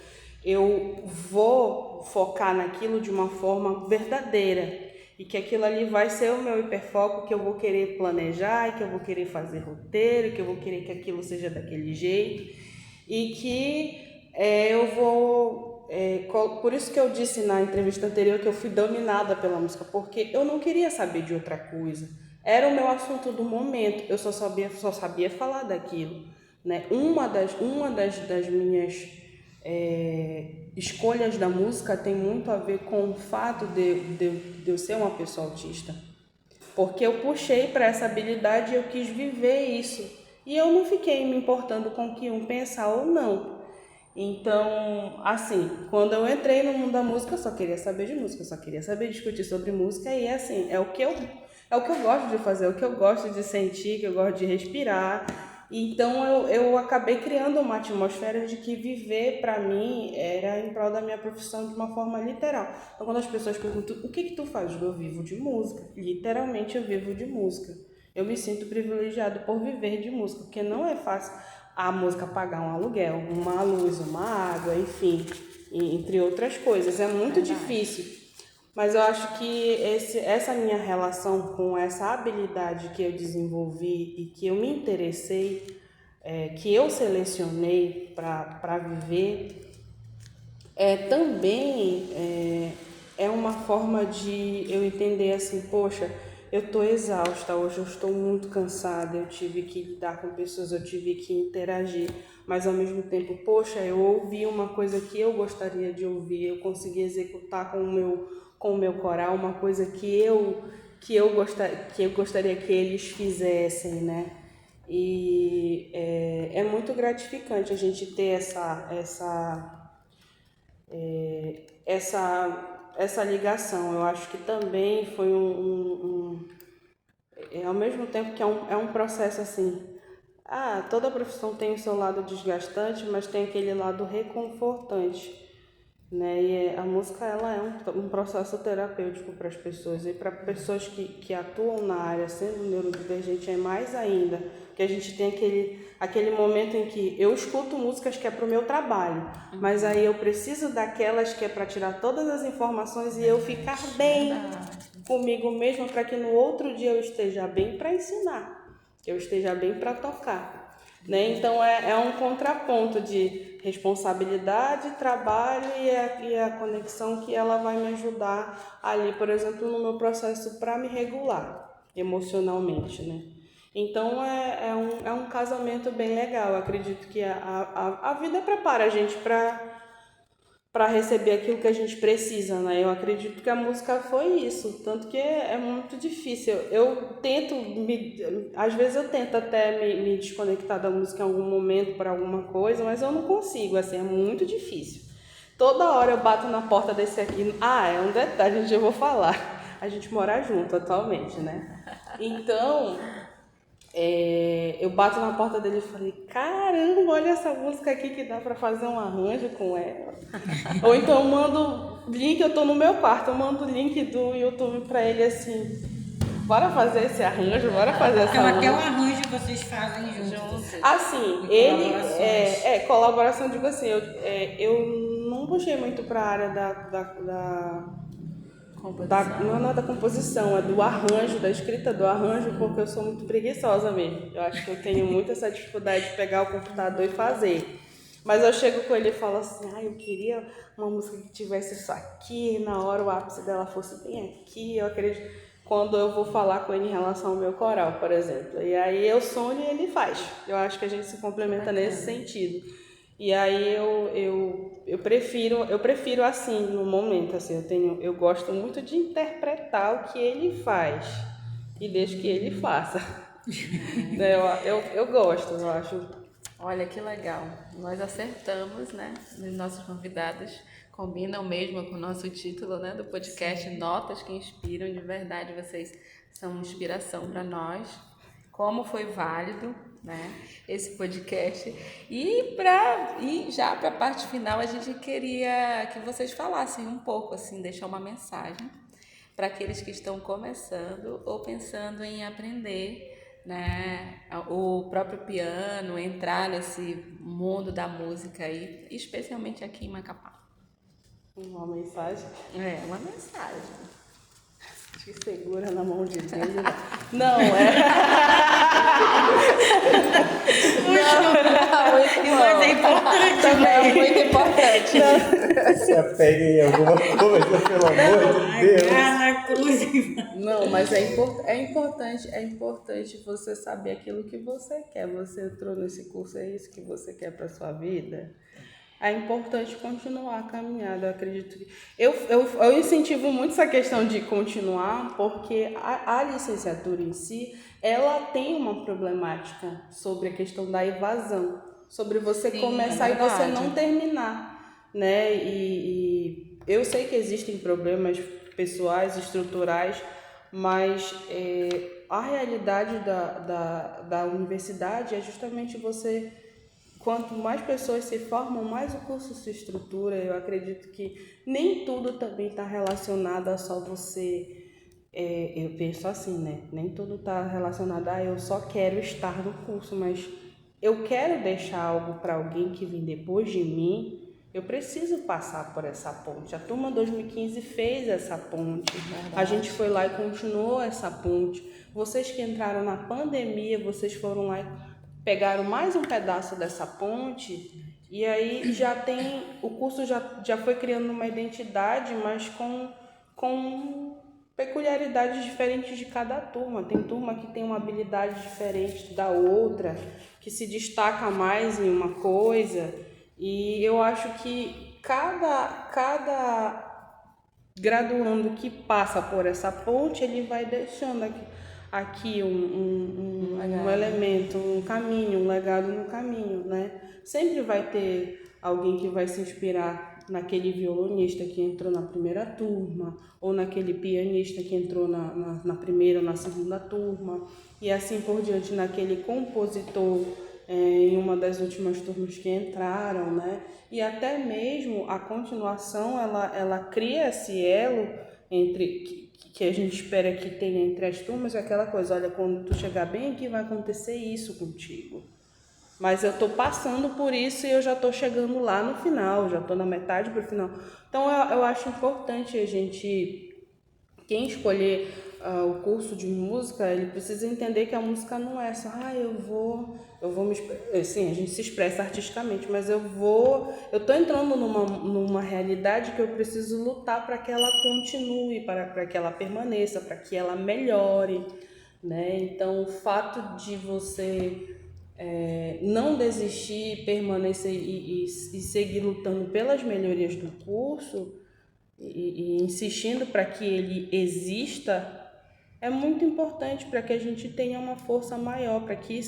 eu vou focar naquilo de uma forma verdadeira e que aquilo ali vai ser o meu hiperfoco, que eu vou querer planejar, que eu vou querer fazer roteiro, que eu vou querer que aquilo seja daquele jeito e que eu vou... por isso que eu disse na entrevista anterior que eu fui dominada pela música, porque eu não queria saber de outra coisa. Era o meu assunto do momento, eu só sabia falar daquilo, né? Uma das minhas escolhas da música tem muito a ver com o fato de eu ser uma pessoa autista, porque eu puxei para essa habilidade e eu quis viver isso, e eu não fiquei me importando com o que um pensar ou não. Então, assim, quando eu entrei no mundo da música, eu só queria saber de música, eu só queria saber discutir sobre música, e assim, é o que eu gosto de fazer, é o que eu gosto de sentir, que eu gosto de respirar. Então eu acabei criando uma atmosfera de que viver para mim era em prol da minha profissão de uma forma literal. Então quando as pessoas perguntam o que tu faz, eu vivo de música. Literalmente eu vivo de música. Eu me sinto privilegiado por viver de música, porque não é fácil a música pagar um aluguel, uma luz, uma água, enfim, entre outras coisas. É muito difícil. Mas eu acho que essa minha relação com essa habilidade que eu desenvolvi e que eu me interessei, que eu selecionei para viver, também é uma forma de eu entender assim, poxa, eu estou exausta, hoje eu estou muito cansada, eu tive que lidar com pessoas, eu tive que interagir, mas ao mesmo tempo, poxa, eu ouvi uma coisa que eu gostaria de ouvir, eu consegui executar com o meu coral uma coisa que eu gostaria que eles fizessem, né? E é muito gratificante a gente ter essa ligação. Eu acho que também foi ao mesmo tempo que é um processo assim, toda profissão tem o seu lado desgastante, mas tem aquele lado reconfortante, né? E a música ela é um processo terapêutico para as pessoas, e para pessoas que atuam na área, sendo neurodivergente, é mais ainda, que a gente tem aquele momento em que eu escuto músicas que é para o meu trabalho, mas aí eu preciso daquelas que é para tirar todas as informações e eu ficar bem comigo mesma, para que no outro dia eu esteja bem para ensinar, que eu esteja bem para tocar, né? Então é um contraponto de responsabilidade, trabalho e a conexão que ela vai me ajudar ali, por exemplo, no meu processo para me regular emocionalmente, né? Então é um casamento bem legal. Eu acredito que a vida prepara a gente para receber aquilo que a gente precisa, né? Eu acredito que a música foi isso, tanto que é muito difícil. Às vezes eu tento até me desconectar da música em algum momento para alguma coisa, mas eu não consigo, assim, é muito difícil. Toda hora eu bato na porta desse aqui. É um detalhe, eu vou falar. A gente mora junto atualmente, né? Então, eu bato na porta dele e falei, caramba, olha essa música aqui que dá pra fazer um arranjo com ela. Ou então eu mando link, eu tô no meu quarto, eu mando o link do YouTube pra ele assim, bora fazer esse arranjo, bora fazer essa Então até o música. arranjo vocês fazem juntos. Assim, E ele colaborações. colaboração, digo assim, eu não puxei muito pra área não é nada da composição, é do arranjo, da escrita do arranjo, porque eu sou muito preguiçosa mesmo. Eu acho que eu tenho muito essa dificuldade de pegar o computador e fazer. Mas eu chego com ele e falo assim, eu queria uma música que tivesse isso aqui, na hora o ápice dela fosse bem aqui, eu acredito. Quando eu vou falar com ele em relação ao meu coral, por exemplo. E aí eu sonho e ele faz. Eu acho que a gente se complementa nesse sentido. E aí eu prefiro assim, no momento, assim, eu gosto muito de interpretar o que ele faz e deixo que ele faça. Eu gosto, eu acho. Olha que legal. Nós acertamos, né? Os nossos convidados combinam mesmo com o nosso título, né, do podcast. Sim. Notas que inspiram. De verdade, vocês são uma inspiração para nós. Como foi válido, né, esse podcast. E já para a parte final, a gente queria que vocês falassem um pouco, assim, deixar uma mensagem para aqueles que estão começando ou pensando em aprender, né, o próprio piano, entrar nesse mundo da música aí, especialmente aqui em Macapá. Uma mensagem? Uma mensagem. Te segura na mão de Deus. Não, mas é importante também. É muito importante. Se apegue em alguma coisa, pelo amor de Deus. Não, mas é importante você saber aquilo que você quer. Você entrou nesse curso, é isso que você quer para sua vida? É importante continuar a caminhada. Eu acredito que eu incentivo muito essa questão de continuar, porque a licenciatura em si, ela tem uma problemática sobre a questão da evasão, sobre você começar e você não terminar, né? E eu sei que existem problemas pessoais, estruturais, mas a realidade da universidade é justamente você. Quanto mais pessoas se formam, mais o curso se estrutura. Eu acredito que nem tudo também está relacionado a só você. Eu penso assim, né? Nem tudo está relacionado a eu só quero estar no curso, mas eu quero deixar algo para alguém que vem depois de mim. Eu preciso passar por essa ponte. A turma 2015 fez essa ponte. Verdade. A gente foi lá e continuou essa ponte. Vocês que entraram na pandemia, vocês foram lá e pegaram mais um pedaço dessa ponte e aí já tem, o curso já foi criando uma identidade, mas com peculiaridades diferentes de cada turma. Tem turma que tem uma habilidade diferente da outra, que se destaca mais em uma coisa, e eu acho que cada graduando que passa por essa ponte, ele vai deixando aqui um elemento, um caminho, um legado no caminho, né? Sempre vai ter alguém que vai se inspirar naquele violonista que entrou na primeira turma, ou naquele pianista que entrou na primeira ou na segunda turma, e assim por diante, naquele compositor em uma das últimas turmas que entraram, né? E até mesmo a continuação, ela cria esse elo entre que a gente espera que tenha entre as turmas, é aquela coisa, olha, quando tu chegar bem aqui vai acontecer isso contigo. Mas eu estou passando por isso e eu já estou chegando lá no final, já estou na metade para o final. Então eu acho importante a gente, quem escolher o curso de música, ele precisa entender que a música não é só, eu vou me expressar. Sim, a gente se expressa artisticamente, mas eu estou entrando numa realidade que eu preciso lutar para que ela continue, para que ela permaneça, para que ela melhore, né? Então, o fato de você não desistir, permanecer e seguir lutando pelas melhorias do curso e insistindo para que ele exista, é muito importante para que a gente tenha uma força maior, para que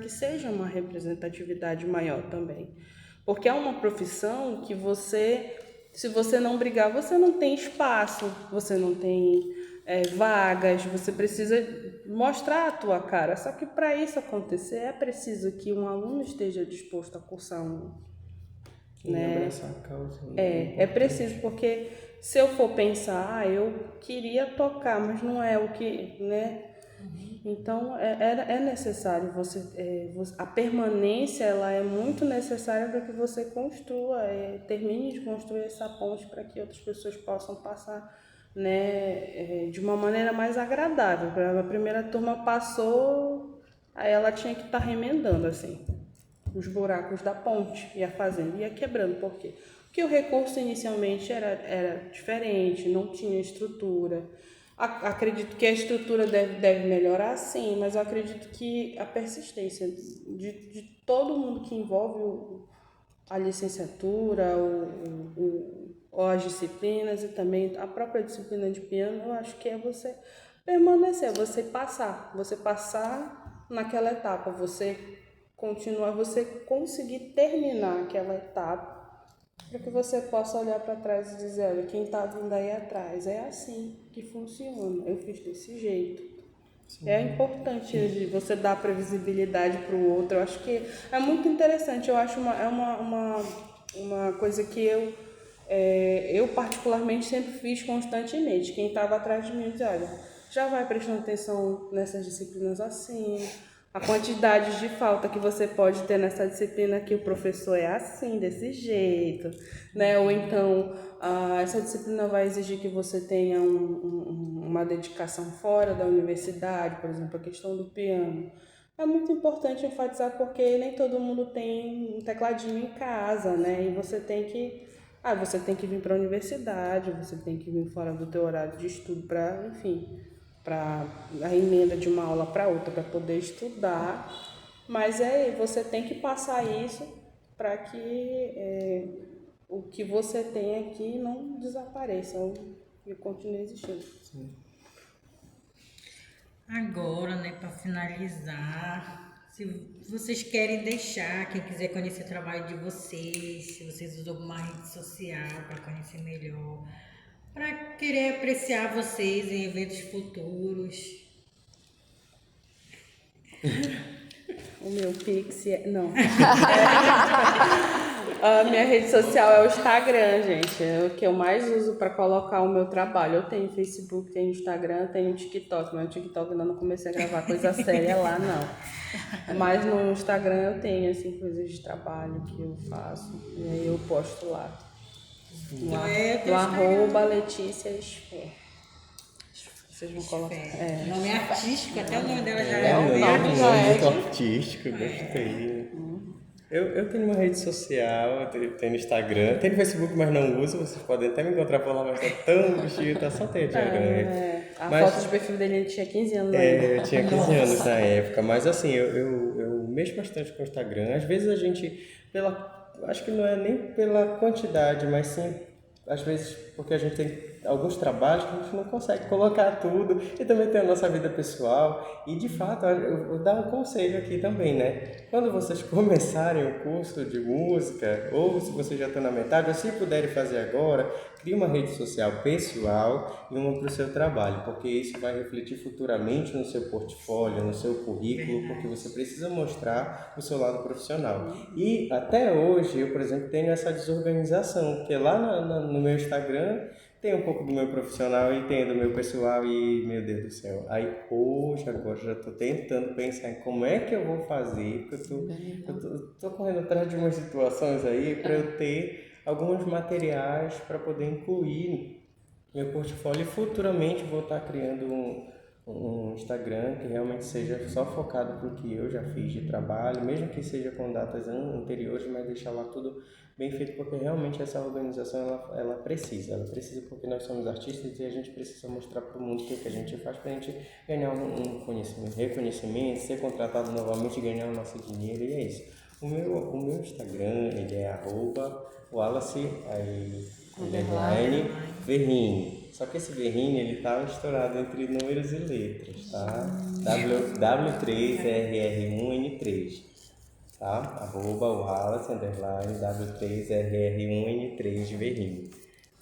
seja uma representatividade maior também. Porque é uma profissão que se você não brigar, você não tem espaço, você não tem vagas, você precisa mostrar a tua cara. Só que para isso acontecer, é preciso que um aluno esteja disposto a cursar e abraçar a causa. É preciso, porque se eu for pensar, eu queria tocar, mas não é o que, né? Então, é necessário a permanência, ela é muito necessária para que você construa, termine de construir essa ponte para que outras pessoas possam passar, né, de uma maneira mais agradável. A primeira turma passou, aí ela tinha que estar remendando, assim, os buracos da ponte, ia fazendo, ia quebrando. Por quê? Porque o recurso inicialmente era diferente, não tinha estrutura. Acredito que a estrutura deve melhorar, sim, mas eu acredito que a persistência de todo mundo que envolve a licenciatura, ou as disciplinas e também a própria disciplina de piano, eu acho que é você permanecer, você passar naquela etapa, você continuar, você conseguir terminar aquela etapa, para que você possa olhar para trás e dizer, olha, quem está vindo aí atrás, é assim que funciona, eu fiz desse jeito. Sim. É importante você dar previsibilidade para o outro, eu acho que é muito interessante, eu acho uma coisa que eu particularmente sempre fiz constantemente. Quem estava atrás de mim dizia, olha, já vai prestando atenção nessas disciplinas assim, a quantidade de falta que você pode ter nessa disciplina que o professor é assim, desse jeito, né? Ou então, essa disciplina vai exigir que você tenha uma dedicação fora da universidade, por exemplo, a questão do piano. É muito importante enfatizar porque nem todo mundo tem um tecladinho em casa, né? E você tem que vir para a universidade, você tem que vir fora do teu horário de estudo para, enfim, para a emenda de uma aula para outra, para poder estudar, mas você tem que passar isso para que o que você tem aqui não desapareça e continue existindo. Sim. Agora, né, para finalizar, se vocês querem deixar, quem quiser conhecer o trabalho de vocês, se vocês usam alguma rede social para conhecer melhor, para querer apreciar vocês em eventos futuros. O meu Pix não. A minha rede social é o Instagram, gente. É o que eu mais uso para colocar o meu trabalho. Eu tenho Facebook, tenho Instagram, tenho TikTok, mas no TikTok ainda não comecei a gravar coisa séria lá, não. Mas no Instagram eu tenho, assim, coisas de trabalho que eu faço. E aí eu posto lá. No @Letícia Esfer. Vocês vão colocar. Nome artístico, até o nome dela já é um nome muito artístico. artístico, gostei. Eu tenho uma rede social, tenho no Instagram, tenho no Facebook, mas não uso. Vocês podem até me encontrar por lá, mas tá tão bonitinho, tá só teia de aranha. A foto de perfil dele, ele tinha 15 anos ainda. Eu tinha 15 anos na época, mas assim, eu mexo bastante com o Instagram. Às vezes a gente, acho que não é nem pela quantidade, mas sim, às vezes porque a gente tem alguns trabalhos que a gente não consegue colocar tudo, e também tem a nossa vida pessoal, e de fato eu vou dar um conselho aqui também, né? Quando vocês começarem o curso de música, ou se vocês já estão na metade, ou se puderem fazer agora, crie uma rede social pessoal e uma para o seu trabalho, porque isso vai refletir futuramente no seu portfólio, no seu currículo, porque você precisa mostrar o seu lado profissional. E até hoje eu, por exemplo, tenho essa desorganização, porque lá no meu Instagram tem um pouco do meu profissional e tem do meu pessoal e, meu Deus do céu, aí hoje, agora já estou tentando pensar em como é que eu vou fazer, porque eu tô correndo atrás de umas situações aí para eu ter alguns materiais para poder incluir meu portfólio e futuramente vou estar criando um Instagram que realmente seja só focado para o que eu já fiz de trabalho, mesmo que seja com datas anteriores, mas deixar lá tudo bem feito, porque realmente essa organização ela precisa porque nós somos artistas e a gente precisa mostrar para o mundo o que a gente faz para a gente ganhar um conhecimento, reconhecimento, ser contratado novamente, ganhar o nosso dinheiro, e é isso. O meu Instagram, ele é @Wallace Verrini. Só que esse Verrini, ele tá misturado entre números e letras, tá? W3RR1N3, tá? @Wallace W3RR1N3 de Verrini.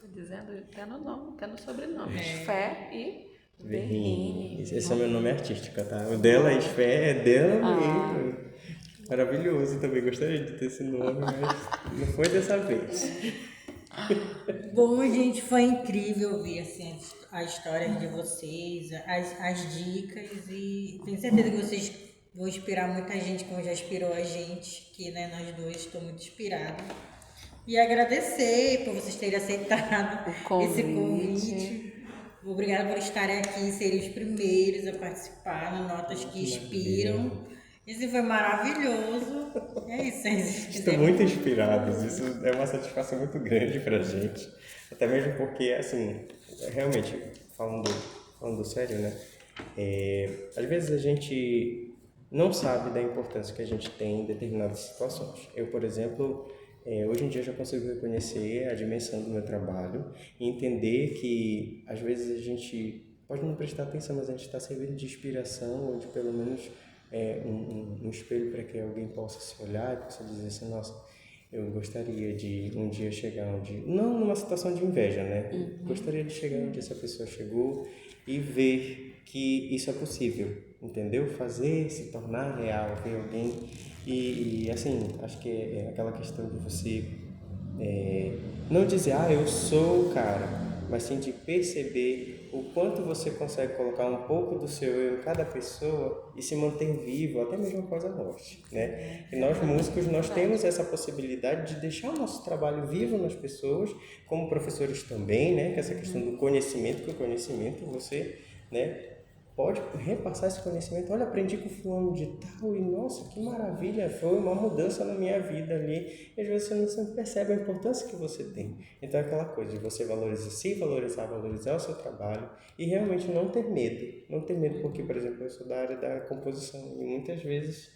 Tô dizendo até no nome, até no sobrenome. Fé e Verrini. Esse é meu nome artístico, tá? O dela, Fé, é dela mesmo. Maravilhoso também, gostaria de ter esse nome, mas não foi dessa vez. Bom, gente, foi incrível ver assim, as histórias de vocês, as dicas e tenho certeza que vocês vão inspirar muita gente, como já inspirou a gente, que né, nós dois estou muito inspirada. E agradecer por vocês terem aceitado esse convite. Obrigada por estarem aqui, serem os primeiros a participar no Notas que Inspiram. Isso foi maravilhoso. É isso, Estou muito inspirados, isso é uma satisfação muito grande pra gente. Até mesmo porque, assim, realmente, falando sério, né? Às vezes a gente não sabe da importância que a gente tem em determinadas situações. Eu, por exemplo, hoje em dia já consigo reconhecer a dimensão do meu trabalho e entender que, às vezes, a gente pode não prestar atenção, mas a gente está servindo de inspiração ou de, pelo menos, um espelho para que alguém possa se olhar e possa dizer assim, nossa, eu gostaria de um dia chegar onde... Não numa situação de inveja, né? Gostaria de chegar onde essa pessoa chegou e ver que isso é possível, entendeu? Fazer, se tornar real, ver alguém... E assim, acho que é aquela questão de você não dizer, eu sou o cara, mas sim de perceber o quanto você consegue colocar um pouco do seu eu em cada pessoa e se manter vivo, até mesmo após a morte, né? E nós músicos, nós temos essa possibilidade de deixar o nosso trabalho vivo nas pessoas, como professores também, né? Que essa questão do conhecimento, que o conhecimento você, né, pode repassar esse conhecimento. Olha, aprendi com fulano de tal e nossa, que maravilha, foi uma mudança na minha vida ali. E às vezes você não sempre percebe a importância que você tem. Então é aquela coisa de você valorizar o seu trabalho e realmente não ter medo. Não ter medo porque, por exemplo, eu sou da área da composição e muitas vezes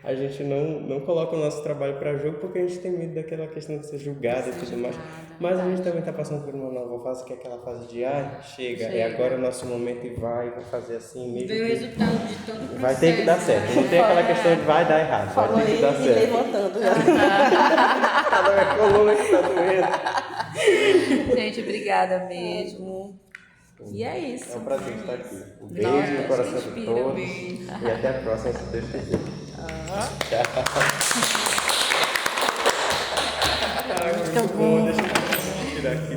a gente não coloca o nosso trabalho para jogo porque a gente tem medo daquela questão de ser julgada e tudo mais. Mas a gente também está passando por uma nova fase, que é aquela fase de chega, é agora o nosso momento e vai fazer assim mesmo. Ver o resultado de todo o processo. Vai ter que dar certo, não tem aquela questão de vai dar errado, vai ter que dar certo. Levantando já. Tá na minha coluna que tá doendo. Gente, obrigada mesmo. E é isso. É um prazer estar aqui. Um beijo no coração de todos. E até a próxima, se Deus quiser. Tchau. Muito bom, deixa eu tirar aqui.